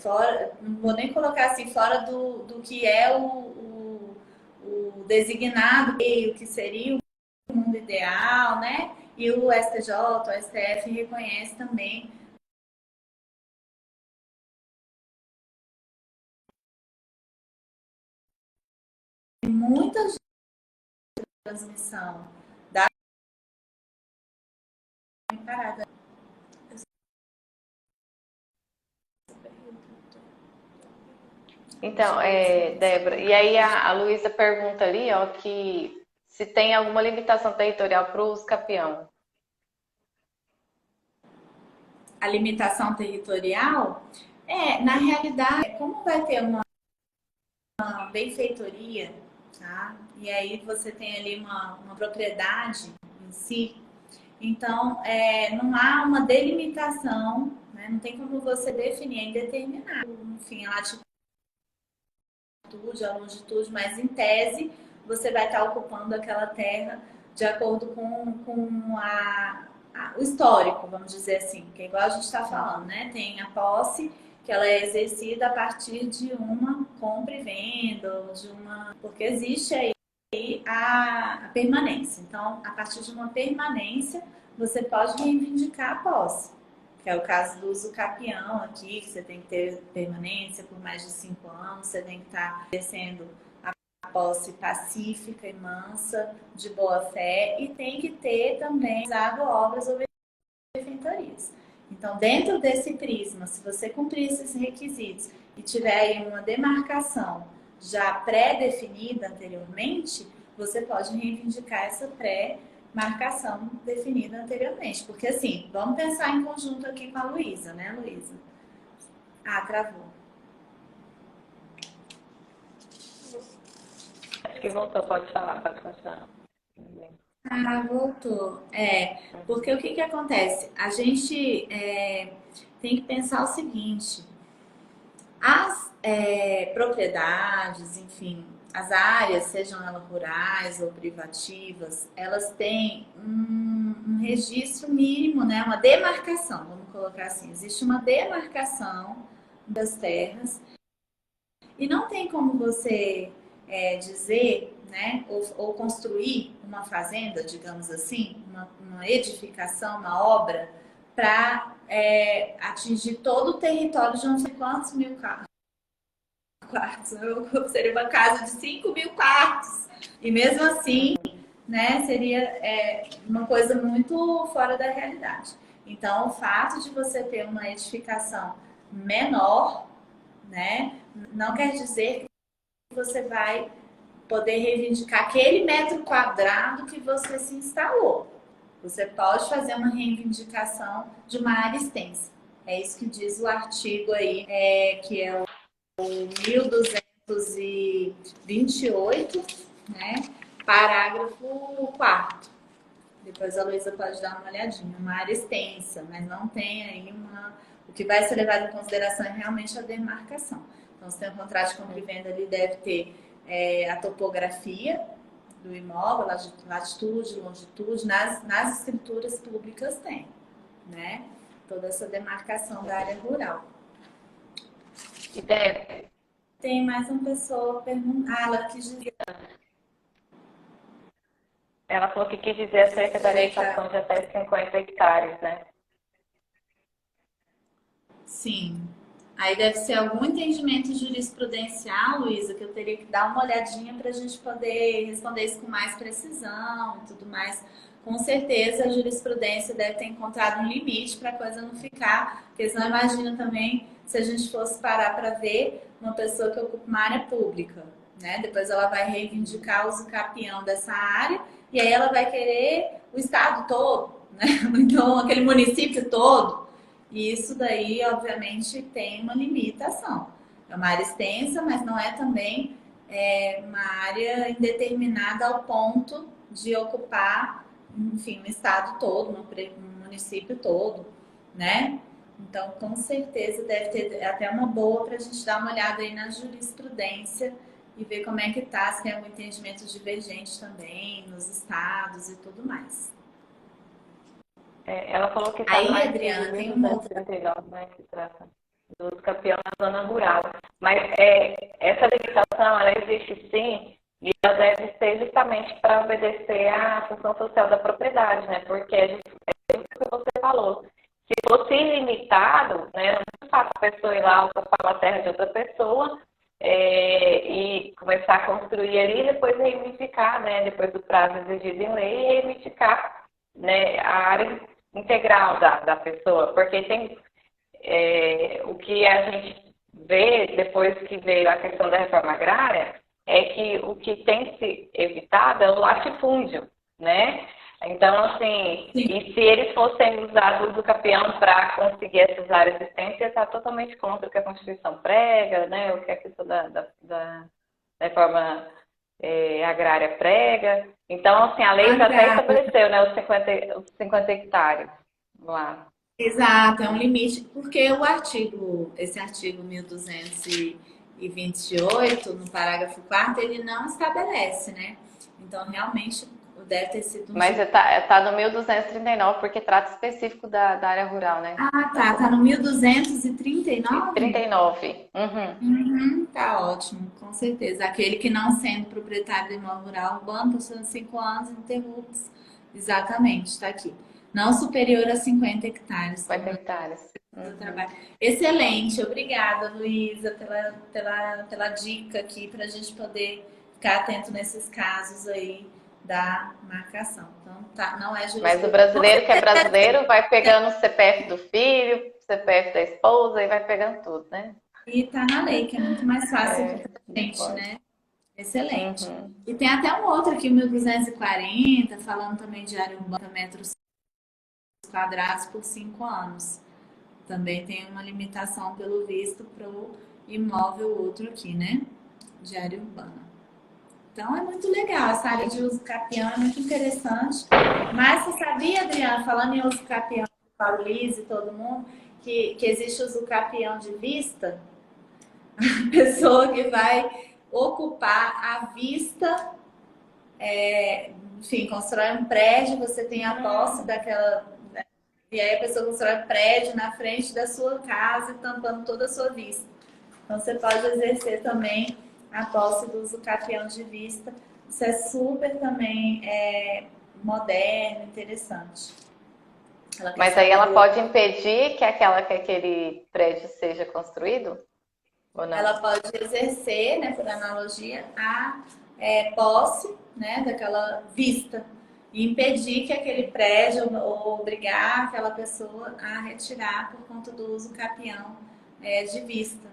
B: fora, não vou nem colocar assim, fora do que é o designado, o que seria o mundo ideal, né? E o STJ, o STF reconhece também muitas transmissão da parada.
C: Então, Débora, e aí a Luísa pergunta ali, ó, que se tem alguma limitação territorial para os capião.
B: A limitação territorial na realidade, como vai ter uma benfeitoria, tá? E aí você tem ali uma propriedade em si, então não há uma delimitação, né? Não tem como você definir, é indeterminado. Enfim, a latitude, a longitude, mas em tese você vai estar ocupando aquela terra de acordo com o histórico, vamos dizer assim, que é igual a gente está falando, né? Tem a posse, que ela é exercida a partir de uma compra e venda, ou de uma. Porque existe aí a permanência. Então, a partir de uma permanência, você pode reivindicar a posse. Que é o caso do uso capião aqui, que você tem que ter permanência por mais de 5 anos, você tem que estar exercendo a posse pacífica e mansa, de boa fé, e tem que ter também usado obras ou benfeitorias. Então, dentro desse prisma, se você cumprir esses requisitos e tiver aí uma demarcação já pré-definida anteriormente, você pode reivindicar essa pré-marcação definida anteriormente. Porque assim, vamos pensar em conjunto aqui com a Luísa, né, Luísa? Ah, travou.
C: Acho que voltou, pode falar, pode continuar.
B: Ah, voltou. Porque o que acontece? A gente tem que pensar o seguinte: as propriedades, enfim, as áreas, sejam elas rurais ou privativas, elas têm um registro mínimo, né? Uma demarcação, vamos colocar assim. Existe uma demarcação das terras e não tem como você dizer, né, ou construir uma fazenda, digamos assim, uma edificação, uma obra, para atingir todo o território de não sei quantos mil quartos. Seria uma casa de 5.000 quartos. E mesmo assim, né, seria uma coisa muito fora da realidade. Então, o fato de você ter uma edificação menor, né, não quer dizer que você vai poder reivindicar aquele metro quadrado que você se instalou. Você pode fazer uma reivindicação de uma área extensa. É isso que diz o artigo aí, que é o 1228, né? Parágrafo 4º. Depois a Luísa pode dar uma olhadinha. Uma área extensa, mas não tem aí O que vai ser levado em consideração é realmente a demarcação. Então, se tem um contrato de compra e venda, ele deve ter a topografia do imóvel, latitude, longitude, nas escrituras públicas tem, né? Toda essa demarcação da área rural.
C: E Débora,
B: Tem mais uma pessoa perguntando. Ah, ela quis dizer.
C: ela falou que quis dizer acerca da limitação de até 50 hectares, né?
B: Sim. Aí deve ser algum entendimento jurisprudencial, Luísa, que eu teria que dar uma olhadinha para a gente poder responder isso com mais precisão e tudo mais. Com certeza a jurisprudência deve ter encontrado um limite para a coisa não ficar, porque senão imagina também se a gente fosse parar para ver uma pessoa que ocupa uma área pública, né? Depois ela vai reivindicar o uso capião dessa área e aí ela vai querer o estado todo, né? Então aquele município todo. E isso daí, obviamente, tem uma limitação. É uma área extensa, mas não é também uma área indeterminada ao ponto de ocupar, enfim, um estado todo, um município todo, né? Então, com certeza, deve ter até uma boa para a gente dar uma olhada aí na jurisprudência e ver como é que tá, se tem algum entendimento divergente também nos estados e tudo mais.
C: Ela falou que está
B: Aí,
C: no
B: Adriana,
C: artigo
B: tem uma outra.
C: 1239, né, que trata do uso capião na zona rural. Mas essa limitação, ela existe sim, e ela deve ser justamente para obedecer à função social da propriedade, né? Porque é isso que você falou. Se fosse ilimitado, né, não é muito fácil a pessoa ir lá ocupar uma terra de outra pessoa e começar a construir ali e depois reivindicar, né? Depois do prazo exigido em lei, reivindicar, né, a área integral da pessoa, porque tem o que a gente vê depois que veio a questão da reforma agrária é que o que tem se evitado é o latifúndio, né? Então, assim,
B: Sim.
C: e se eles fossem usados do capião para conseguir essas áreas existentes, ia estar totalmente contra o que a Constituição prega, né? O que a questão da reforma agrária prega. Então, assim, a lei já até estabeleceu, né, os 50 hectares lá.
B: Exato, é um limite, porque esse artigo 1228, no parágrafo 4º, ele não estabelece, né? Então, realmente, deve ter sido um
C: Mas
B: tipo...
C: tá no 1239, porque trata específico da área rural, né?
B: Ah, tá no 1239?
C: 39.
B: Tá ótimo, com certeza. Aquele que não sendo proprietário do imóvel rural urbano, possuindo 5 anos ininterruptos. Exatamente, tá aqui. Não superior a 50 hectares.
C: 50 hectares.
B: Do trabalho. Excelente, obrigada, Luísa, pela dica aqui para a gente poder ficar atento nesses casos aí da marcação. Então, tá, não é justo.
C: Mas o brasileiro que é brasileiro vai pegando o CPF do filho, CPF da esposa e vai pegando tudo, né?
B: E tá na lei, que é muito mais fácil pra gente, né? Excelente. E tem até um outro aqui, o 1240, falando também de área urbana, metros quadrados por 5 anos. Também tem uma limitação, pelo visto, para o imóvel outro aqui, né? De área urbana. Então é muito legal, essa área de uso capião é muito interessante. Mas você sabia, Adriana, falando em uso capião, Paulo Liz e todo mundo, que existe uso capião de vista? A pessoa que vai ocupar a vista, enfim, constrói um prédio, você tem a posse daquela. E aí a pessoa constrói um prédio na frente da sua casa, tampando toda a sua vista. Então você pode exercer também a posse do uso capião de vista. Isso é super também moderno, interessante.
C: Mas aí ela pode impedir que aquele prédio seja construído? Ou não?
B: Ela pode exercer, né, por analogia, a posse, né, daquela vista. E impedir que aquele prédio, ou obrigar aquela pessoa a retirar por conta do uso capião de vista.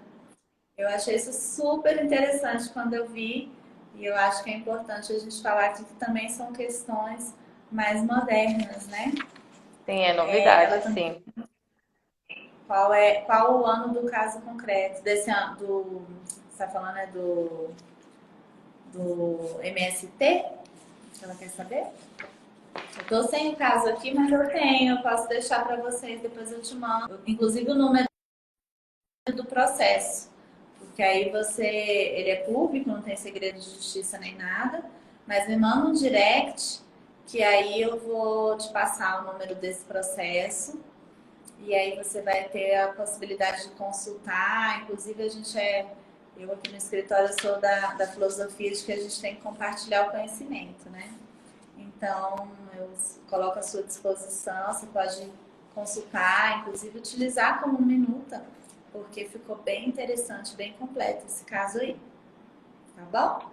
B: Eu achei isso super interessante quando eu vi, e eu acho que é importante a gente falar aqui que também são questões mais modernas, né?
C: Sim, é novidade, sim.
B: Qual o ano do caso concreto? Desse ano, você está falando do MST? Ela quer saber? Eu tô sem o caso aqui, mas eu tenho. Eu posso deixar para vocês, depois eu te mando. Inclusive o número do processo. Porque aí ele é público, não tem segredo de justiça nem nada. Mas me manda um direct, que aí eu vou te passar o número desse processo. E aí você vai ter a possibilidade de consultar. Inclusive eu aqui no escritório sou da filosofia de que a gente tem que compartilhar o conhecimento, né? Então, eu coloco à sua disposição, você pode consultar, inclusive utilizar como minuta porque ficou bem interessante, bem completo esse caso aí. Tá bom?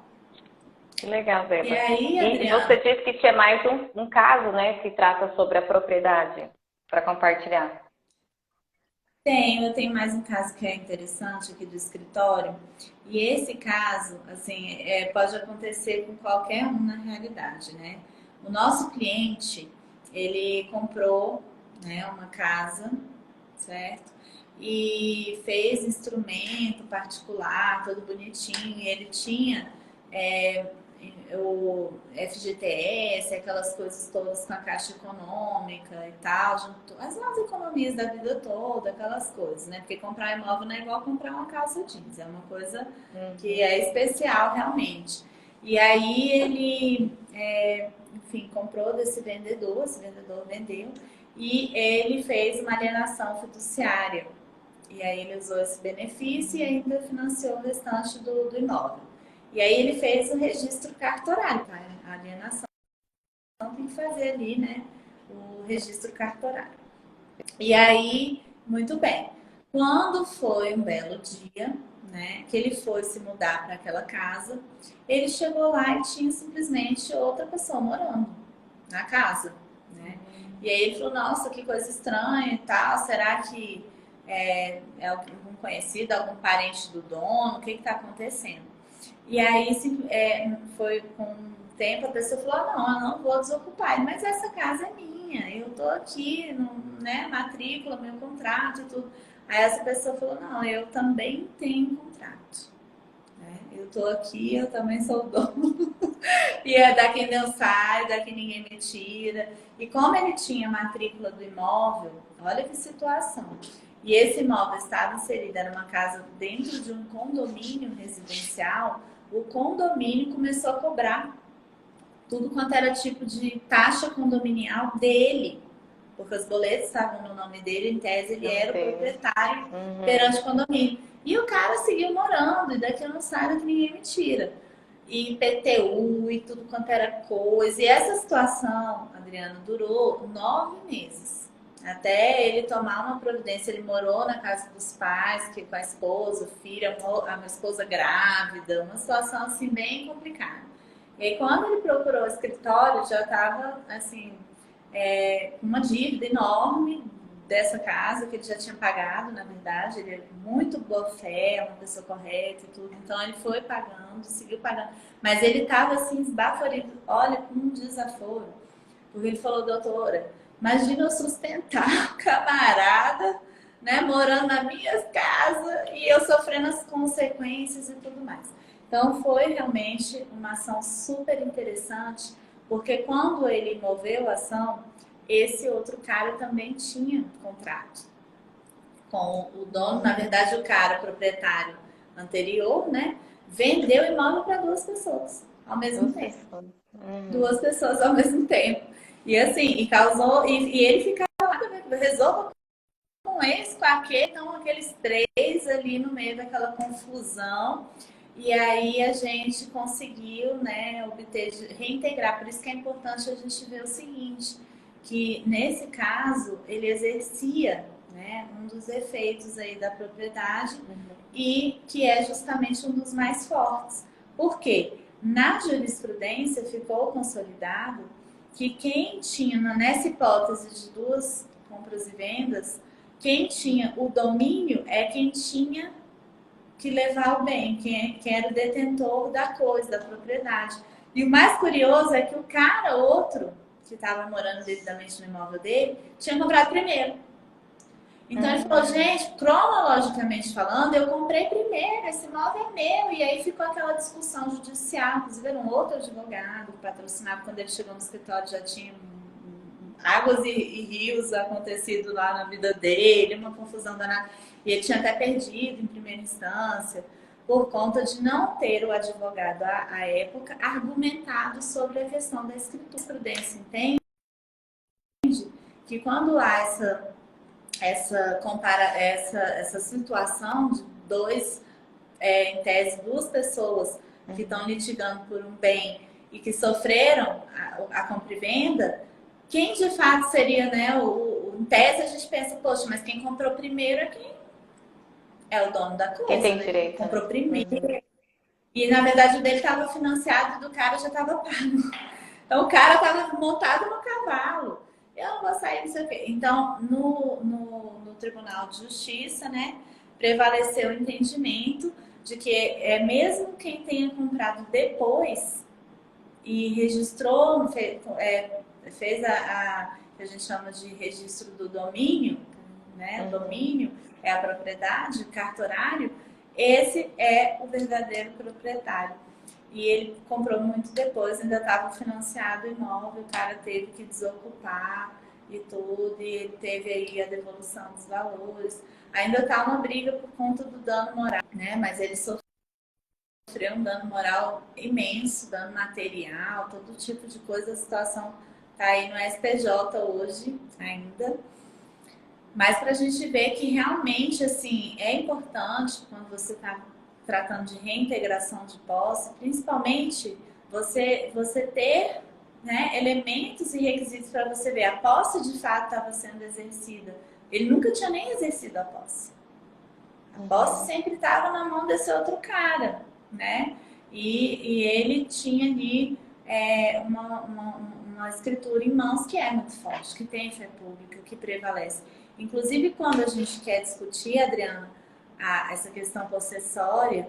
C: Que legal, Débora.
B: E aí,
C: E
B: Adriana?
C: você disse que tinha mais um caso, né, que trata sobre a propriedade para compartilhar.
B: Eu tenho mais um caso que é interessante aqui do escritório. E esse caso, assim, pode acontecer com qualquer um na realidade, né? O nosso cliente, ele comprou, né, uma casa, certo? E fez instrumento particular, todo bonitinho. E ele tinha o FGTS, aquelas coisas todas com a Caixa Econômica e tal, junto, as economias da vida toda, aquelas coisas, né? Porque comprar imóvel não é igual comprar uma calça jeans, é uma coisa que é especial realmente. E aí ele, enfim, comprou desse vendedor, esse vendedor vendeu, e ele fez uma alienação fiduciária. E aí ele usou esse benefício e ainda financiou o restante do imóvel. E aí ele fez o registro cartorário, tá? A alienação tem que fazer ali, né? O registro cartorário. E aí, muito bem. Quando foi um belo dia, né? Que ele foi se mudar para aquela casa, ele chegou lá e tinha simplesmente outra pessoa morando na casa, né? E aí ele falou, nossa, que coisa estranha e tal, será que é algum conhecido, algum parente do dono? O que está acontecendo? E aí foi com o tempo a pessoa falou, não, eu não vou desocupar. Ele, mas essa casa é minha, eu tô aqui, né, matrícula, meu contrato e tudo. Aí essa pessoa falou, não, eu também tenho contrato. Né? Eu tô aqui, eu também sou o dono. E é daqui não sai, daqui ninguém me tira. E como ele tinha a matrícula do imóvel, olha que situação. E esse imóvel estava inserido, era uma casa dentro de um condomínio residencial, o condomínio começou a cobrar tudo quanto era tipo de taxa condominial dele. Porque os boletos estavam no nome dele, em tese ele era o proprietário perante o condomínio. E o cara seguiu morando, e daqui eu não saio, daqui ninguém me tira. E IPTU e tudo quanto era coisa. E essa situação, Adriano, durou 9 meses. Até ele tomar uma providência. Ele morou na casa dos pais, que com a esposa, filha, a minha esposa grávida, uma situação assim bem complicada. E aí quando ele procurou o escritório, já estava assim, uma dívida enorme dessa casa que ele já tinha pagado, na verdade, ele é muito boa fé, uma pessoa correta e tudo, então ele foi pagando, seguiu pagando, mas ele estava assim esbaforido, olha, com um desaforo, porque ele falou, doutora, imagina eu sustentar o camarada, né, morando na minha casa e eu sofrendo as consequências e tudo mais. Então foi realmente uma ação super interessante, porque quando ele moveu a ação, esse outro cara também tinha contrato com o dono, na verdade o cara, o proprietário anterior, né, vendeu o imóvel para duas pessoas ao mesmo tempo. Duas pessoas ao mesmo tempo. E assim, e causou, e ele ficava lá, resolva com esse, com aquele, então aqueles três ali no meio daquela confusão. E aí a gente conseguiu, né, reintegrar. Por isso que é importante a gente ver o seguinte, que nesse caso ele exercia, né, um dos efeitos aí da propriedade e que é justamente um dos mais fortes. Por quê? Na jurisprudência ficou consolidado que quem tinha, nessa hipótese de duas compras e vendas, quem tinha o domínio é quem tinha que levar o bem, quem era o detentor da coisa, da propriedade. E o mais curioso é que o cara, outro, que estava morando devidamente no imóvel dele, tinha comprado primeiro. Então ele falou, gente, cronologicamente falando, eu comprei primeiro, esse imóvel é meu. E aí ficou aquela discussão judicial. Inclusive era um outro advogado que patrocinava, quando ele chegou no escritório já tinha águas e rios acontecido lá na vida dele, uma confusão danada. E ele tinha até perdido em primeira instância, por conta de não ter o advogado à época argumentado sobre a questão da escritura-prudência. Entende? Que quando há essa situação de em tese, duas pessoas que estão litigando por um bem e que sofreram a compra e venda, quem de fato seria, né, em tese a gente pensa, poxa, mas quem comprou primeiro é quem é o dono da
C: Quem
B: coisa,
C: tem
B: né?
C: direito,
B: Comprou
C: né?
B: primeiro. E na verdade o dele estava financiado e do cara já estava pago. Então o cara estava montado no cavalo. Eu não vou sair, não sei o quê. Então, no Tribunal de Justiça, né, prevaleceu o entendimento de que mesmo quem tenha comprado depois e registrou, fez que a gente chama de registro do domínio, né? O domínio é a propriedade, o cartorário, esse é o verdadeiro proprietário. E ele comprou muito depois, ainda estava financiado o imóvel, o cara teve que desocupar e tudo, e ele teve aí a devolução dos valores. Ainda está uma briga por conta do dano moral, né? Mas ele sofreu um dano moral imenso, dano material, todo tipo de coisa. A situação está aí no STJ hoje ainda. Mas para a gente ver que realmente assim é importante quando você está tratando de reintegração de posse, principalmente você ter, né, elementos e requisitos para você ver a posse de fato estava sendo exercida. Ele nunca tinha nem exercido a posse. A posse sempre estava na mão desse outro cara, né? E ele tinha ali uma escritura em mãos que é muito forte, que tem fé pública, que prevalece. Inclusive, quando a gente quer discutir, Adriana, essa questão possessória,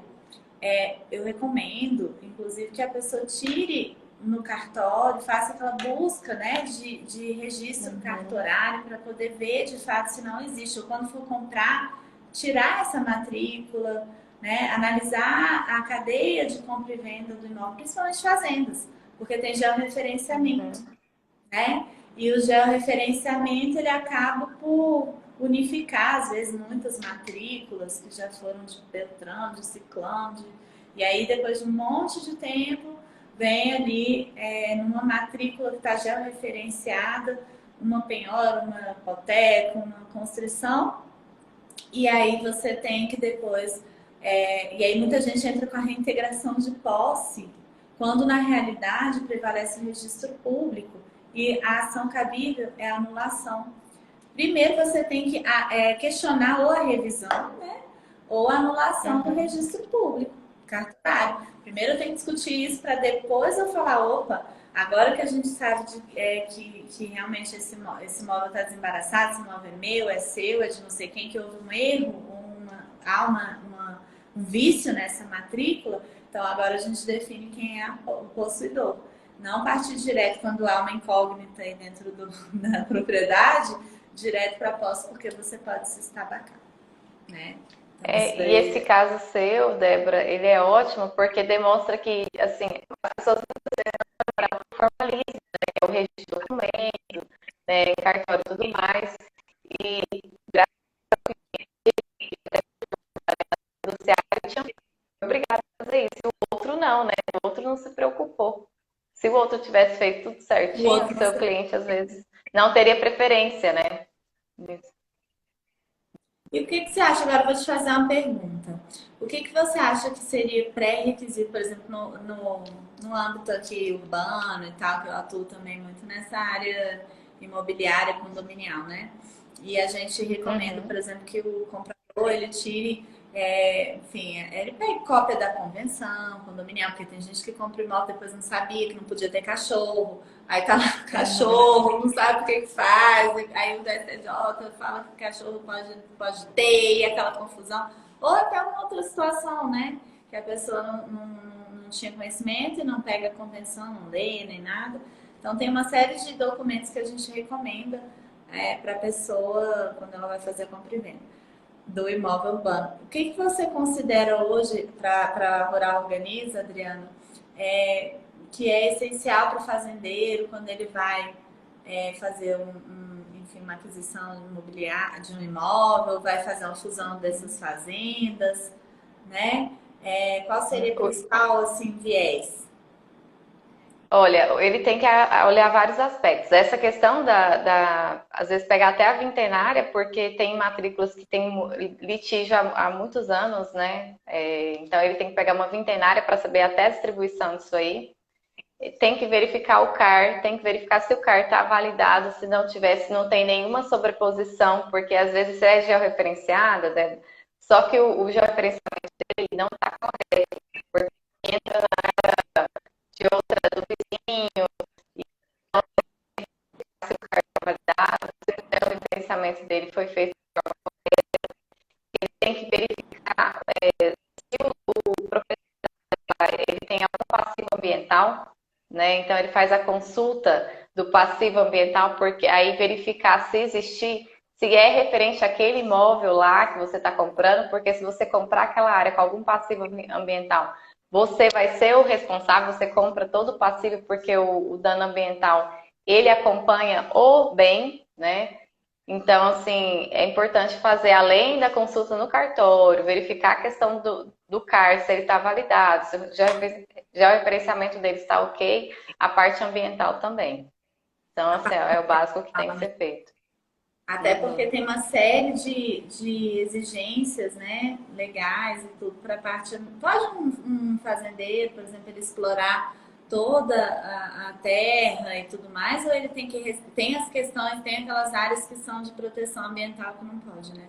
B: eu recomendo, inclusive, que a pessoa tire no cartório, faça aquela busca, né, de registro cartorário para poder ver de fato se não existe. Ou quando for comprar, tirar essa matrícula, né, analisar a cadeia de compra e venda do imóvel, principalmente fazendas, porque tem georreferenciamento, né? E o georreferenciamento ele acaba por unificar, às vezes, muitas matrículas que já foram de Beltrano, de Ciclano, e aí depois de um monte de tempo vem ali numa matrícula que está georreferenciada, uma penhora, uma hipoteca, uma construção, e aí você tem que depois. E aí muita gente entra com a reintegração de posse, quando na realidade prevalece o registro público e a ação cabível é a anulação. Primeiro você tem que questionar ou a revisão, né, ou a anulação do registro público, cartorário. Primeiro eu tenho que discutir isso para depois eu falar, opa, agora que a gente sabe que realmente esse imóvel está desembaraçado, esse imóvel é meu, é seu, é de não sei quem, que houve um erro, há um vício nessa matrícula, então agora a gente define quem é o possuidor. Não partir direto quando há uma incógnita aí dentro da propriedade, direto para a posse, porque você pode se estabacar, né? Então,
C: E esse caso seu, Débora, ele é ótimo porque demonstra que, assim, as pessoas formalizam, né, o registro do documento, né, cartório e tudo mais, e graças ao judiciário tinha obrigado a fazer isso. E o outro não, né? O outro não se preocupou. Se o outro tivesse feito tudo certinho, o seu cliente, às vezes, não teria preferência, né?
B: E o que você acha? Agora eu vou te fazer uma pergunta. O que você acha que seria pré-requisito, por exemplo, no âmbito aqui urbano e tal, que eu atuo também muito nessa área imobiliária condominial, né? E a gente recomenda, por exemplo, que o comprador ele tire, enfim, ele pegue cópia da convenção condominial, porque tem gente que compra imóvel depois não sabia que não podia ter cachorro, aí tá lá o cachorro, não sabe o que faz, aí o STJ fala que o cachorro pode ter, e aquela confusão. Ou até uma outra situação, né? Que a pessoa não tinha conhecimento e não pega a convenção, não lê nem nada. Então tem uma série de documentos que a gente recomenda para a pessoa quando ela vai fazer a compra e venda do imóvel urbano. O que você considera hoje para a Rural Organiza, Adriano, que é essencial para o fazendeiro quando ele vai fazer enfim, uma aquisição imobiliária de um imóvel, vai fazer uma fusão dessas fazendas, né? Qual seria o principal assim, viés?
C: Olha, ele tem que olhar vários aspectos. Essa questão às vezes pegar até a vintenária, porque tem matrículas que tem litígio há muitos anos, né? Então ele tem que pegar uma vintenária para saber até a distribuição disso aí. Tem que verificar o CAR, tem que verificar se o CAR está validado, se não tiver, se não tem nenhuma sobreposição, porque às vezes é georreferenciada, né? Só que o georreferenciamento dele não está correto, porque entra de outra do vizinho, e se o cartão validado, se o georreferenciamento dele foi feito, ele tem que verificar se o proprietário ele tem algum passivo ambiental, né? Então ele faz a consulta do passivo ambiental, porque aí verificar se existir, se é referente àquele imóvel lá que você está comprando, porque se você comprar aquela área com algum passivo ambiental, você vai ser o responsável, você compra todo o passivo, porque o dano ambiental, ele acompanha o bem, né? Então, assim, é importante fazer, além da consulta no cartório, verificar a questão do CAR, se ele está validado, se já o referenciamento dele está ok, a parte ambiental também. Então, assim, é o básico que tem que ser feito.
B: Até porque tem uma série de exigências, né, legais e tudo para a parte. Pode um fazendeiro, por exemplo, ele explorar toda a terra e tudo mais, ou ele tem as questões, tem aquelas áreas que são de proteção ambiental que não pode, né?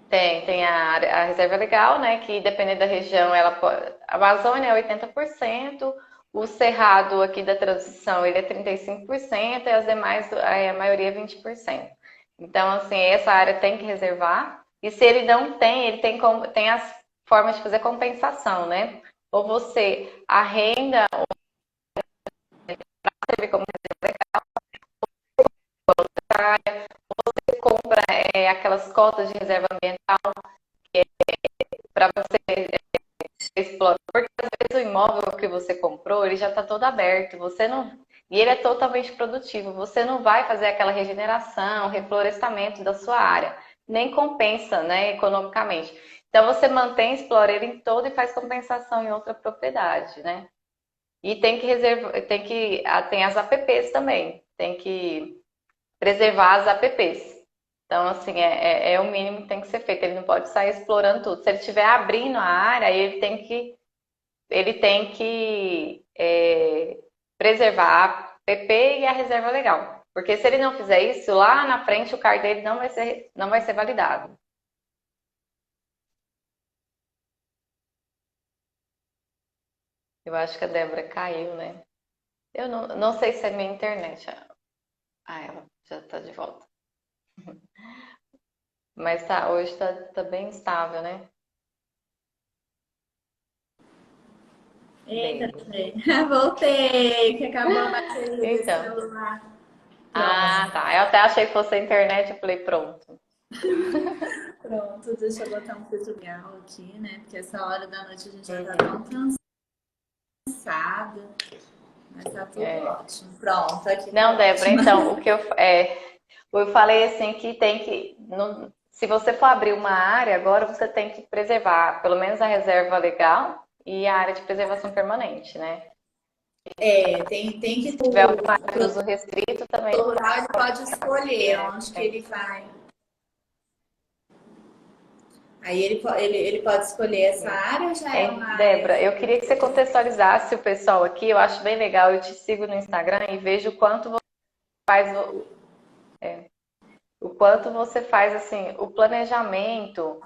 C: Tem a reserva legal, né? Que dependendo da região, ela pode. A Amazônia é 80%, o Cerrado aqui da transição ele é 35%, e as demais, a maioria é 20%. Então, assim, essa área tem que reservar. E se ele não tem, ele tem as formas de fazer compensação, né? Ou você arrenda ou serve como área, você compra aquelas cotas de reserva ambiental para você explorar. Porque às vezes o imóvel que você comprou, ele já está todo aberto, você não. E ele é totalmente produtivo. Você não vai fazer aquela regeneração, reflorestamento da sua área. Nem compensa, né, economicamente. Então você mantém, explora ele em todo e faz compensação em outra propriedade, né? E tem que reservar, tem as APPs também. Tem que preservar as APPs. Então, assim, é o mínimo que tem que ser feito. Ele não pode sair explorando tudo. Se ele estiver abrindo a área, ele tem que preservar a PP e a reserva legal. Porque se ele não fizer isso, lá na frente o CAR dele não vai ser validado. Eu acho que a Débora caiu, né? Eu não sei se é minha internet. Ah, ela já está de volta. Mas hoje tá bem estável, né?
B: Eita,
C: Bem.
B: voltei, que acabou a bateria desse
C: Então.
B: celular.
C: Ah,
B: Pronto,
C: tá. Eu até achei que fosse a internet, eu falei, pronto.
B: pronto, deixa eu botar um tutorial aqui, né? Porque essa hora da noite a gente já tá
C: Uhum.
B: tão cansada, mas tá tudo
C: É.
B: ótimo. Pronto, aqui tá
C: Não, Débora,
B: ótimo.
C: então, eu falei assim que se você for abrir uma área, agora você tem que preservar pelo menos a reserva legal e a área de preservação permanente, né?
B: Tem que
C: Se tiver
B: o
C: alguma área de uso restrito também.
B: produtor rural ele pode escolher
C: É,
B: onde que ele vai. Aí ele pode escolher essa área ou já é uma
C: Hein,
B: área.
C: Débora, eu queria que você contextualizasse o pessoal aqui, eu acho bem legal, eu te sigo no Instagram e vejo o quanto você faz assim o planejamento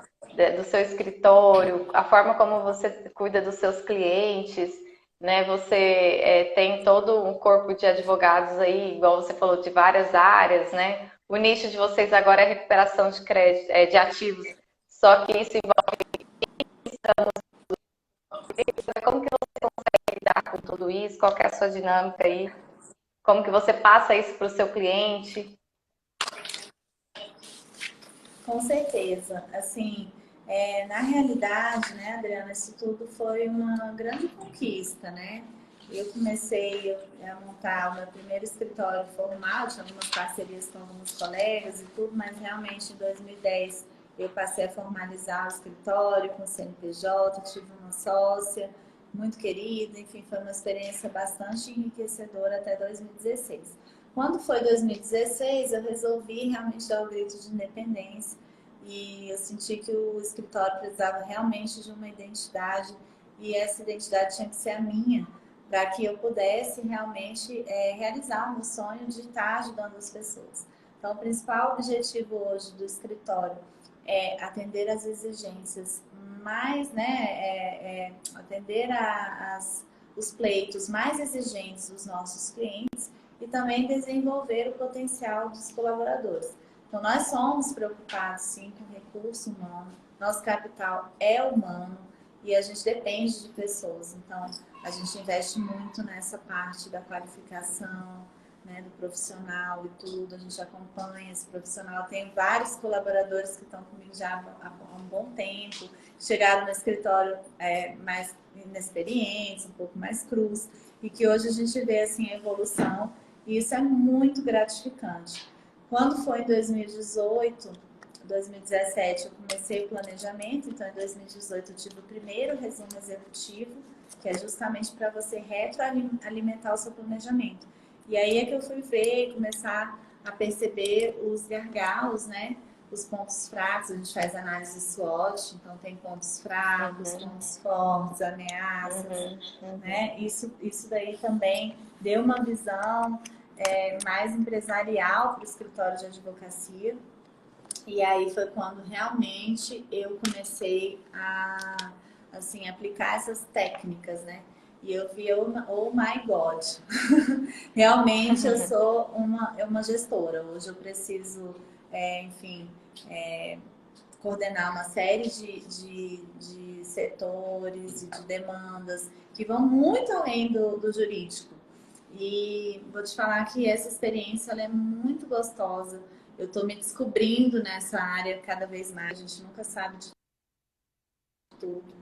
C: do seu escritório, a forma como você cuida dos seus clientes, né? Você tem todo um corpo de advogados aí, igual você falou, de várias áreas, né? O nicho de vocês agora é recuperação de crédito, de ativos, só que isso envolve como que você consegue lidar com tudo isso, qual que é a sua dinâmica aí, como que você passa isso para o seu cliente.
B: Com certeza. Assim, na realidade, né, Adriana, isso tudo foi uma grande conquista, né? Eu comecei a montar o meu primeiro escritório formal, tinha algumas parcerias com alguns colegas e tudo, mas realmente em 2010 eu passei a formalizar o escritório com o CNPJ, tive uma sócia muito querida, enfim, foi uma experiência bastante enriquecedora até 2016. Quando foi 2016, eu resolvi realmente dar o grito de independência e eu senti que o escritório precisava realmente de uma identidade e essa identidade tinha que ser a minha, para que eu pudesse realmente realizar o meu sonho de estar ajudando as pessoas. Então, o principal objetivo hoje do escritório atender às exigências mais, né, atender os pleitos mais exigentes dos nossos clientes e também desenvolver o potencial dos colaboradores. Então, nós somos preocupados, sim, com o recurso humano, nosso capital é humano e a gente depende de pessoas. Então, a gente investe muito nessa parte da qualificação, né, do profissional e tudo, a gente acompanha esse profissional. Tem vários colaboradores que estão comigo já há um bom tempo, chegaram no escritório mais inexperientes, um pouco mais crus, e que hoje a gente vê assim, a evolução, e isso é muito gratificante. Quando foi em 2018, 2017, eu comecei o planejamento, então em 2018 eu tive o primeiro resumo executivo, que é justamente para você retroalimentar o seu planejamento. E aí é que eu fui ver e começar a perceber os gargalos, né? Os pontos fracos, a gente faz análise SWOT, então tem pontos fracos, pontos fortes, ameaças, né? Isso daí também deu uma visão mais empresarial para o escritório de advocacia. E aí foi quando realmente eu comecei a assim, aplicar essas técnicas, né? E eu vi, oh my God, realmente eu sou uma gestora. Hoje eu preciso, enfim, coordenar uma série de setores e de demandas que vão muito além do jurídico. E vou te falar que essa experiência ela é muito gostosa. Eu estou me descobrindo nessa área cada vez mais. A gente nunca sabe de tudo.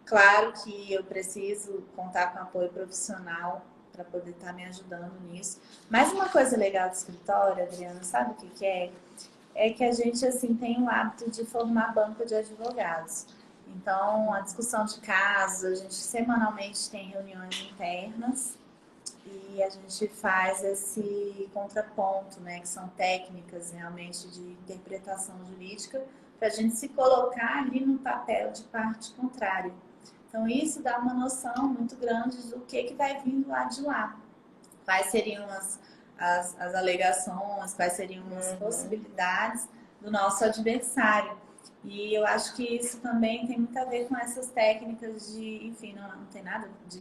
B: Claro que eu preciso contar com apoio profissional para poder estar me ajudando nisso. Mas uma coisa legal do escritório, Adriana, sabe o que é? É que a gente assim tem o hábito de formar banco de advogados. Então, a discussão de casos, a gente semanalmente tem reuniões internas e a gente faz esse contraponto, né, que são técnicas realmente de interpretação jurídica, para a gente se colocar ali no papel de parte contrária. Então, isso dá uma noção muito grande do que vai vir lá de lá. Quais seriam as alegações, quais seriam as possibilidades do nosso adversário. E eu acho que isso também tem muito a ver com essas técnicas de, enfim, não tem nada de...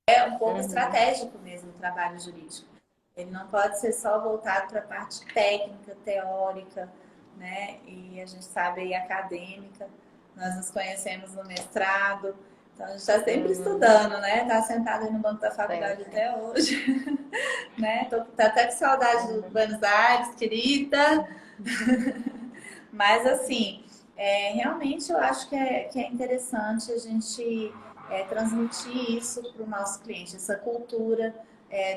B: É um pouco estratégico mesmo o trabalho jurídico. Ele não pode ser só voltado para a parte técnica, teórica, né? E a gente sabe aí acadêmica. Nós nos conhecemos no mestrado, então a gente está sempre estudando, né? Está sentado aí no banco da faculdade até hoje, né? Tô até com saudade do Buenos Aires, querida. Mas assim, realmente eu acho que é interessante a gente transmitir isso para o nosso cliente, essa cultura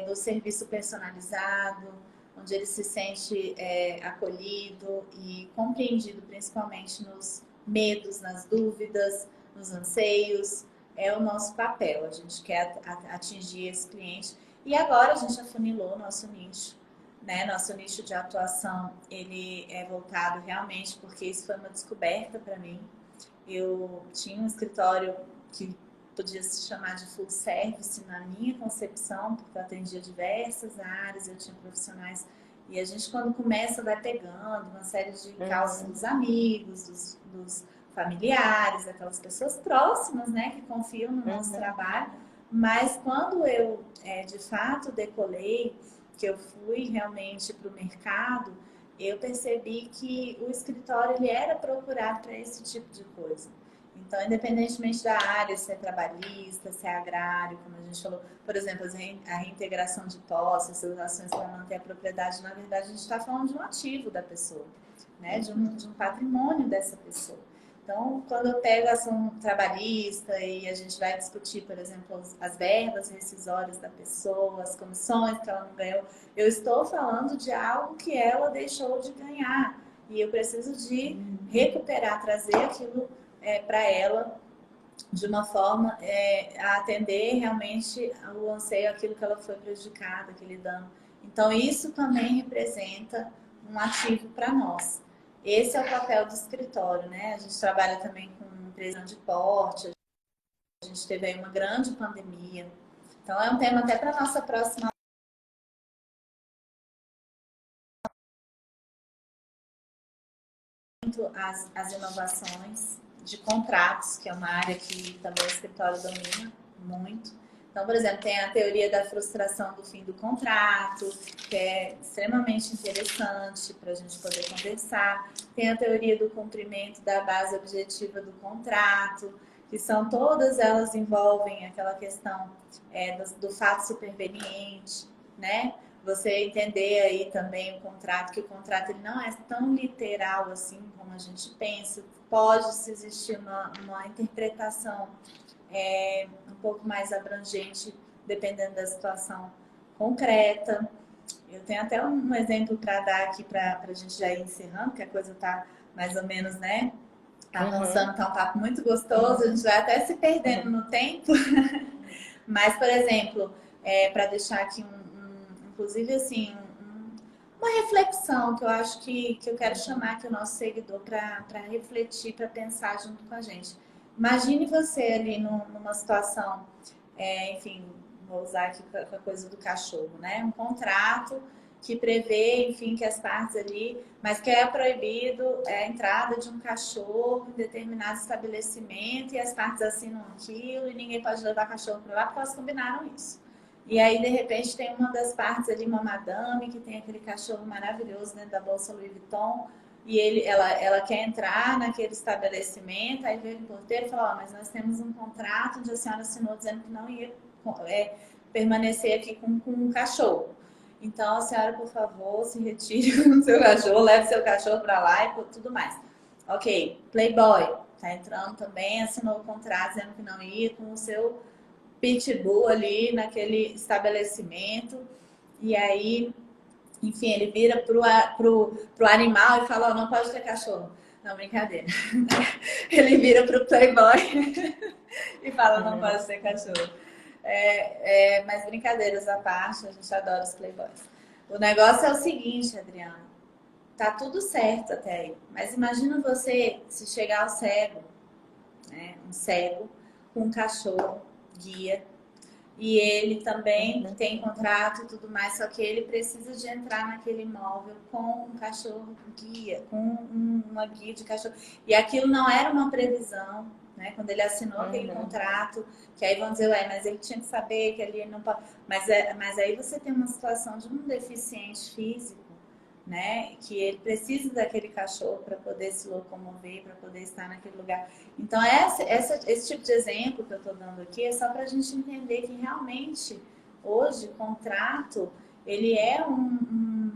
B: do serviço personalizado, onde ele se sente acolhido e compreendido, principalmente nos medos, nas dúvidas, nos anseios. É o nosso papel, a gente quer atingir esse cliente. E agora a gente afunilou o nosso nicho, né? Nosso nicho de atuação, ele é voltado realmente, porque isso foi uma descoberta para mim. Eu tinha um escritório que podia se chamar de full service na minha concepção, porque eu atendia diversas áreas, eu tinha profissionais. E a gente, quando começa, vai pegando uma série de causas dos amigos, dos familiares, aquelas pessoas próximas, né, que confiam no nosso trabalho. Mas quando eu, de fato, decolei, que eu fui realmente para o mercado, eu percebi que o escritório ele era procurado para esse tipo de coisa. Então, independentemente da área, se é trabalhista, se é agrário, como a gente falou, por exemplo, a reintegração de posses, as ações para manter a propriedade, na verdade, a gente está falando de um ativo da pessoa, né? De um patrimônio dessa pessoa. Então, quando eu pego a ação trabalhista e a gente vai discutir, por exemplo, as verbas rescisórias da pessoa, as comissões que ela não ganhou, eu estou falando de algo que ela deixou de ganhar. E eu preciso de recuperar, trazer aquilo para ela de uma forma a atender realmente o anseio, aquilo que ela foi prejudicada, aquele dano. Então, isso também representa um ativo para nós. Esse é o papel do escritório, né? A gente trabalha também com empresa de porte, a gente teve aí uma grande pandemia. Então, é um tema até para a nossa próxima as inovações de contratos, que é uma área que também o escritório domina muito. Então, por exemplo, tem a teoria da frustração do fim do contrato, que é extremamente interessante para a gente poder conversar. Tem a teoria do cumprimento da base objetiva do contrato, que são todas elas envolvem aquela questão do fato superveniente, né? Você entender aí também o contrato, que o contrato ele não é tão literal assim como a gente pensa. Pode existir uma interpretação um pouco mais abrangente, dependendo da situação concreta. Eu tenho até um exemplo para dar aqui para a gente já ir encerrando, que a coisa está mais ou menos, né? Avançando, tá um papo muito gostoso, a gente vai até se perdendo no tempo. Mas, por exemplo, para deixar aqui inclusive assim, uma reflexão que eu acho que eu quero chamar aqui o nosso seguidor para refletir, para pensar junto com a gente. Imagine você ali numa situação, enfim, vou usar aqui a coisa do cachorro, né? Um contrato que prevê, enfim, que as partes ali, mas que é proibido a entrada de um cachorro em determinado estabelecimento e as partes assinam aquilo e ninguém pode levar cachorro para lá porque elas combinaram isso. E aí, de repente, tem uma das partes ali, uma madame, que tem aquele cachorro maravilhoso dentro da bolsa Louis Vuitton, e ela quer entrar naquele estabelecimento, aí vem o porteiro e fala, mas nós temos um contrato onde a senhora assinou dizendo que não ia permanecer aqui com um cachorro. Então, a senhora, por favor, se retire com o seu cachorro, leve seu cachorro para lá e tudo mais. Ok, Playboy, tá entrando também, assinou o contrato dizendo que não ia com o seu pitbull ali naquele estabelecimento. E aí, enfim, ele vira pro animal e fala, não pode ter cachorro. Não, brincadeira. Ele vira pro Playboy e fala, não pode ter cachorro. Mas brincadeiras à parte, a gente adora os Playboys. O negócio é o seguinte, Adriano. Tá tudo certo até aí. Mas imagina você se chegar ao cego, né? Um cego com um cachorro guia. E ele também tem contrato e tudo mais, só que ele precisa de entrar naquele imóvel com um cachorro guia, com uma guia de cachorro. E aquilo não era uma previsão, né? Quando ele assinou aquele contrato, que aí vão dizer, mas ele tinha que saber que ali não pode. Mas aí você tem uma situação de um deficiente físico, né? Que ele precisa daquele cachorro para poder se locomover, para poder estar naquele lugar. Então, esse tipo de exemplo que eu estou dando aqui é só para a gente entender que realmente, hoje, contrato, ele é um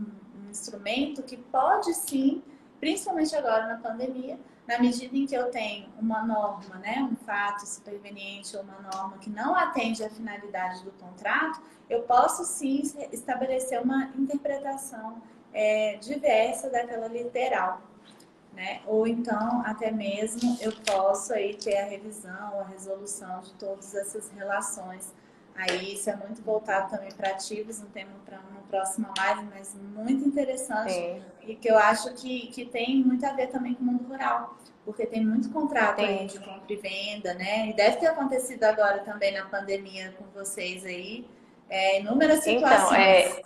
B: instrumento que pode sim, principalmente agora na pandemia, na medida em que eu tenho uma norma, né? Um fato superveniente ou uma norma que não atende à finalidade do contrato, eu posso sim estabelecer uma interpretação diversa daquela literal, né? Ou então, até mesmo, eu posso aí ter a revisão, a resolução de todas essas relações. Aí isso é muito voltado também para ativos, um tema para uma próxima live, mas muito interessante e que eu acho que tem muito a ver também com o mundo rural, porque tem muito contrato aí de compra e venda, né? E deve ter acontecido agora também na pandemia com vocês aí, inúmeras situações.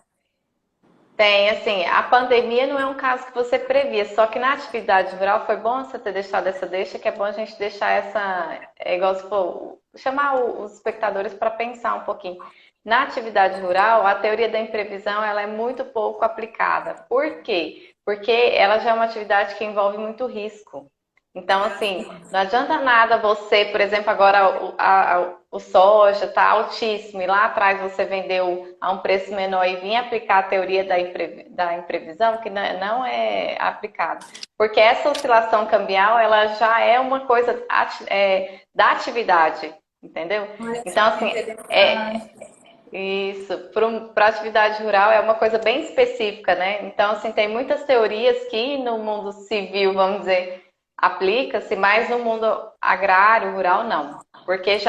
C: Tem, assim, a pandemia não é um caso que você previa, só que na atividade rural foi bom você ter deixado essa deixa, que é bom a gente deixar essa, igual se for, chamar os espectadores para pensar um pouquinho. Na atividade rural, a teoria da imprevisão ela é muito pouco aplicada. Por quê? Porque ela já é uma atividade que envolve muito risco. Então, assim, não adianta nada você, por exemplo, agora o soja está altíssimo e lá atrás você vendeu a um preço menor e vir aplicar a teoria da imprevisão, que não é aplicada. Porque essa oscilação cambial, ela já é uma coisa da atividade, entendeu? Então, assim, isso, para a atividade rural é uma coisa bem específica, né? Então, assim, tem muitas teorias que no mundo civil, vamos dizer, aplica-se, mas no mundo agrário, rural, não. Porque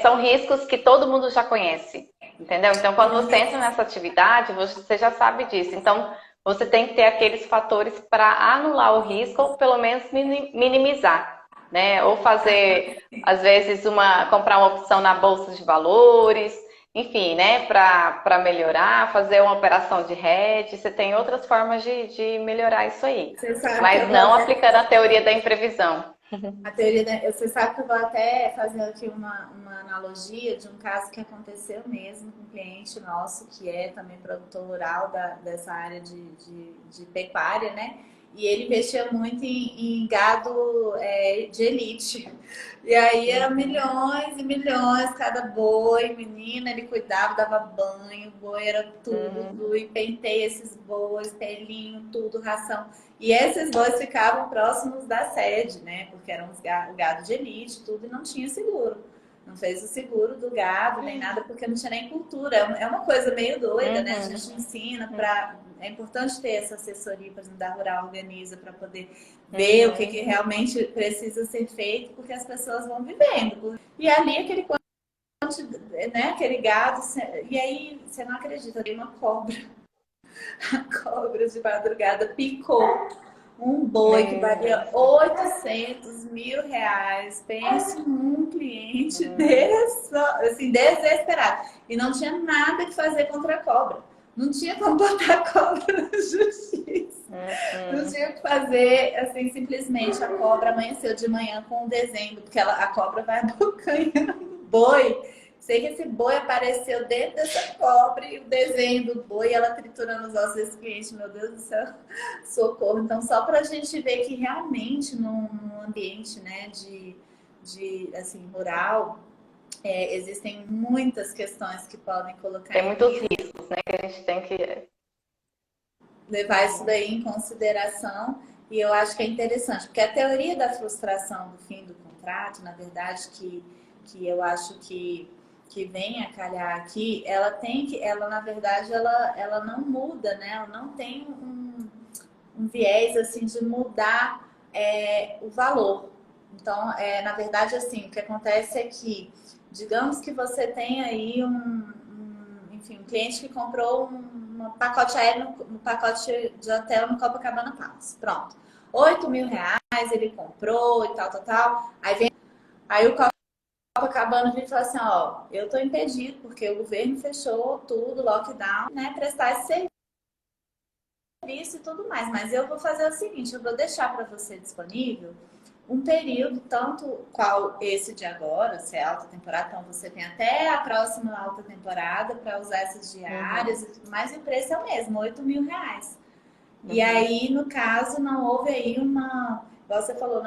C: são riscos que todo mundo já conhece, entendeu? Então, quando você entra nessa atividade, você já sabe disso. Então, você tem que ter aqueles fatores para anular o risco ou pelo menos minimizar, né? Ou fazer, às vezes, comprar uma opção na bolsa de valores. enfim, né, para melhorar, fazer uma operação de hedge, você tem outras formas de melhorar isso aí.
B: Você sabe que
C: Mas
B: eu vou
C: não
B: até
C: aplicando a teoria da imprevisão.
B: a teoria você sabe que eu vou até fazer aqui uma analogia de um caso que aconteceu mesmo com um cliente nosso, que é também produtor rural dessa área de pecuária, né? E ele investia muito em gado de elite. E aí era milhões e milhões cada boi, menina, ele cuidava, dava banho, boi era tudo, e penteia esses bois, pelinho, tudo, ração. E esses bois ficavam próximos da sede, né? Porque eram o gado de elite, tudo, e não tinha seguro. Não fez o seguro do gado, nem nada, porque não tinha nem cultura. É uma coisa meio doida, né? A gente ensina para. É importante ter essa assessoria, por exemplo, da Rural Organiza, para poder ver o que realmente precisa ser feito, porque as pessoas vão vivendo. E ali aquele gado, e aí você não acredita, tem uma cobra. A cobra de madrugada picou um boi que valia 800 mil reais. Pense num cliente assim, desesperado. E não tinha nada que fazer contra a cobra. Não tinha como botar a cobra na justiça. Não tinha o que fazer, assim, simplesmente a cobra amanheceu de manhã com um desenho, porque a cobra vai abocanhando o boi. Sei que esse boi apareceu dentro dessa cobra e o desenho do boi, ela triturando os ossos desse cliente, meu Deus do céu, socorro. Então, só para a gente ver que realmente num ambiente, né, assim, rural, existem muitas questões que podem colocar
C: Tem
B: em
C: muitos
B: risco,
C: riscos, né, que a gente tem que.
B: levar isso daí em consideração. E eu acho que é interessante, porque a teoria da frustração do fim do contrato, na verdade, que eu acho que vem a calhar aqui, ela na verdade, ela não muda, né? Ela não tem um viés assim de mudar o valor. Então, na verdade, assim, o que acontece é que, digamos que você tem aí enfim, um cliente que comprou um pacote aéreo no pacote de hotel no Copacabana Palace. Pronto. 8 mil reais ele comprou e tal, tal, tal. Aí o Copacabana vem e fala assim, ó, eu tô impedido porque o governo fechou tudo, lockdown, né, prestar esse serviço e tudo mais. Mas eu vou fazer o seguinte, eu vou deixar para você disponível um período, tanto qual esse de agora, se é alta temporada, então você tem até a próxima alta temporada para usar essas diárias e tudo mais, e o preço é o mesmo, 8 mil reais. E aí, no caso, não houve aí igual você falou,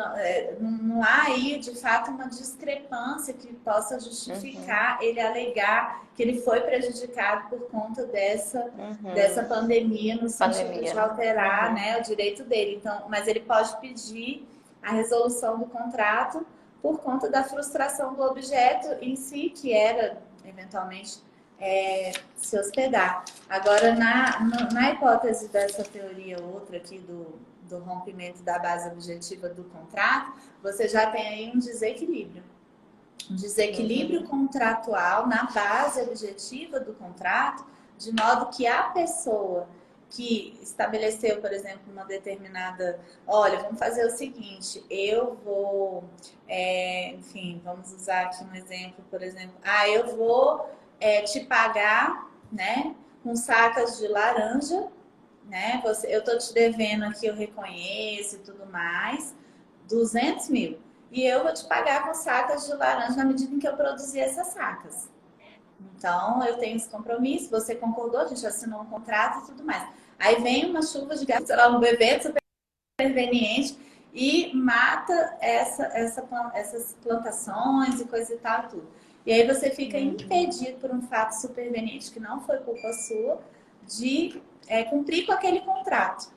B: não há aí, de fato, uma discrepância que possa justificar ele alegar que ele foi prejudicado por conta dessa pandemia, no sentido de alterar, né, o direito dele. Então, mas ele pode pedir a resolução do contrato por conta da frustração do objeto em si, que era, eventualmente, se hospedar. Agora, na hipótese dessa teoria outra aqui do rompimento da base objetiva do contrato, você já tem aí um desequilíbrio. Um desequilíbrio contratual na base objetiva do contrato, de modo que a pessoa que estabeleceu, por exemplo, uma determinada, olha, vamos fazer o seguinte, eu vou, enfim, vamos usar aqui um exemplo, por exemplo, eu vou te pagar, né, com sacas de laranja, né, eu tô te devendo aqui, eu reconheço e tudo mais, 200 mil. E eu vou te pagar com sacas de laranja na medida em que eu produzir essas sacas. Então, eu tenho esse compromisso, você concordou, a gente assinou um contrato e tudo mais. Aí vem uma chuva de gato, sei lá, um evento superveniente e mata essas plantações e coisa e tal e tudo. E aí você fica impedido por um fato superveniente que não foi culpa sua de cumprir com aquele contrato.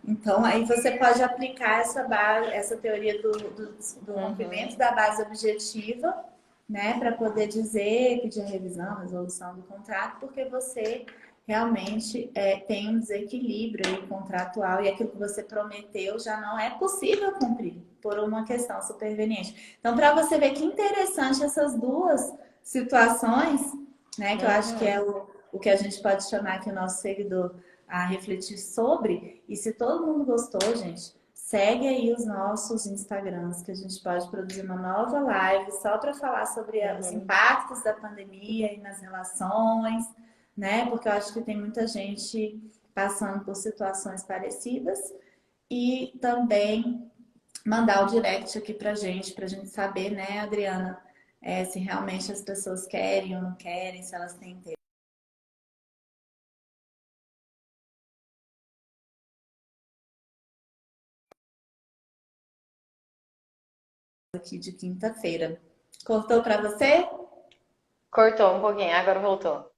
B: Então, aí você pode aplicar essa teoria do rompimento da base objetiva, né, para poder dizer, pedir a revisão, a resolução do contrato, porque você realmente tem um desequilíbrio aí contratual e aquilo que você prometeu já não é possível cumprir por uma questão superveniente. Então, para você ver que interessante essas duas situações, né, que eu acho que é o que a gente pode chamar aqui o nosso seguidor a refletir sobre, e se todo mundo gostou, gente, segue aí os nossos Instagrams, que a gente pode produzir uma nova live só para falar sobre os impactos da pandemia e nas relações, né? Porque eu acho que tem muita gente passando por situações parecidas. E também mandar o direct aqui pra gente saber, né, Adriana, se realmente as pessoas querem ou não querem, se elas têm interesse. Aqui de quinta-feira. Cortou para você?
C: Cortou um pouquinho, agora voltou.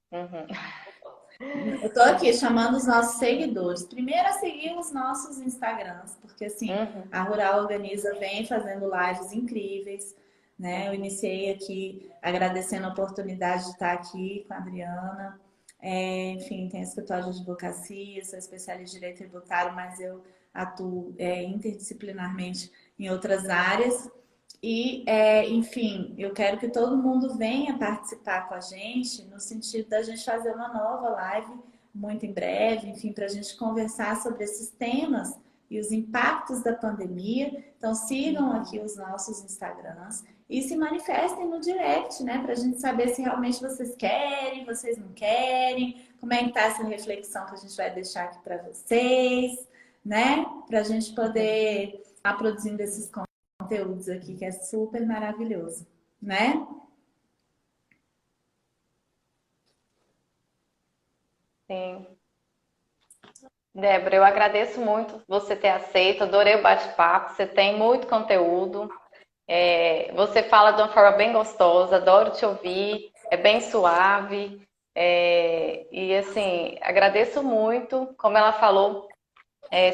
B: Eu tô aqui chamando os nossos seguidores. Primeiro a seguir os nossos Instagrams, porque assim, a Rural Organiza vem fazendo lives incríveis, né? Eu iniciei aqui agradecendo a oportunidade de estar aqui com a Adriana. Enfim, tenho escritório de advocacia, sou especialista em direito tributário, mas eu atuo interdisciplinarmente em outras áreas. E, enfim, eu quero que todo mundo venha participar com a gente, no sentido da gente fazer uma nova live muito em breve, enfim, para a gente conversar sobre esses temas e os impactos da pandemia. Então, sigam aqui os nossos Instagrams e se manifestem no direct, né? Para a gente saber se realmente vocês querem, vocês não querem, como é que está essa reflexão que a gente vai deixar aqui para vocês, né? Para a gente poder estar produzindo esses conteúdos aqui, que é super maravilhoso, né?
C: Sim. Débora, eu agradeço muito você ter aceito, adorei o bate-papo, você tem muito conteúdo, você fala de uma forma bem gostosa, adoro te ouvir, é bem suave, e assim, agradeço muito, como ela falou,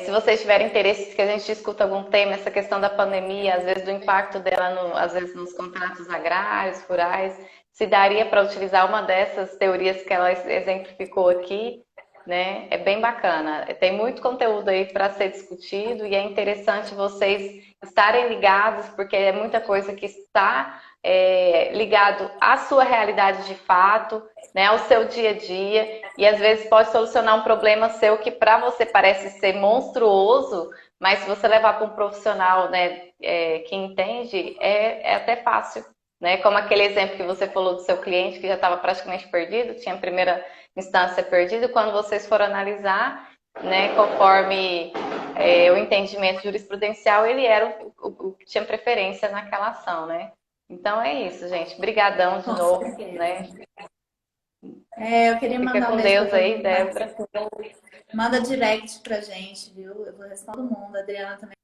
C: se vocês tiverem interesse que a gente discuta algum tema, essa questão da pandemia, às vezes do impacto dela, às vezes nos contratos agrários, rurais, se daria para utilizar uma dessas teorias que ela exemplificou aqui, né? É bem bacana. Tem muito conteúdo aí para ser discutido e é interessante vocês estarem ligados, porque é muita coisa que está ligado à sua realidade de fato, né, ao seu dia a dia, e às vezes pode solucionar um problema seu que para você parece ser monstruoso, mas se você levar para um profissional, né, que entende, é até fácil, né? Como aquele exemplo que você falou do seu cliente que já estava praticamente perdido, tinha a primeira instância perdida, quando vocês foram analisar, né, conforme o entendimento jurisprudencial, ele era o que tinha preferência naquela ação, né? Então é isso, gente. Brigadão de
B: Com
C: novo,
B: certeza.
C: né?
B: Eu queria
C: Fica
B: mandar um
C: com
B: beijo
C: Deus
B: para todo
C: aí,
B: mundo que
C: Débora.
B: participou. Manda direct pra gente, viu? Eu vou responder todo mundo. A Adriana também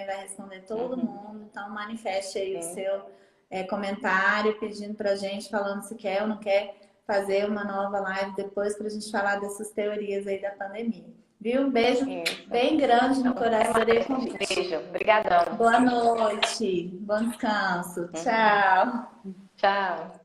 B: vai responder todo mundo. Então, manifeste aí o seu comentário, pedindo pra gente, falando se quer ou não quer fazer uma nova live depois pra gente falar dessas teorias aí da pandemia. Viu? Um beijo bem grande no coração. Adorei o convite.
C: Beijo. Obrigadão.
B: Boa noite. Bom descanso. Tchau.
C: Tchau.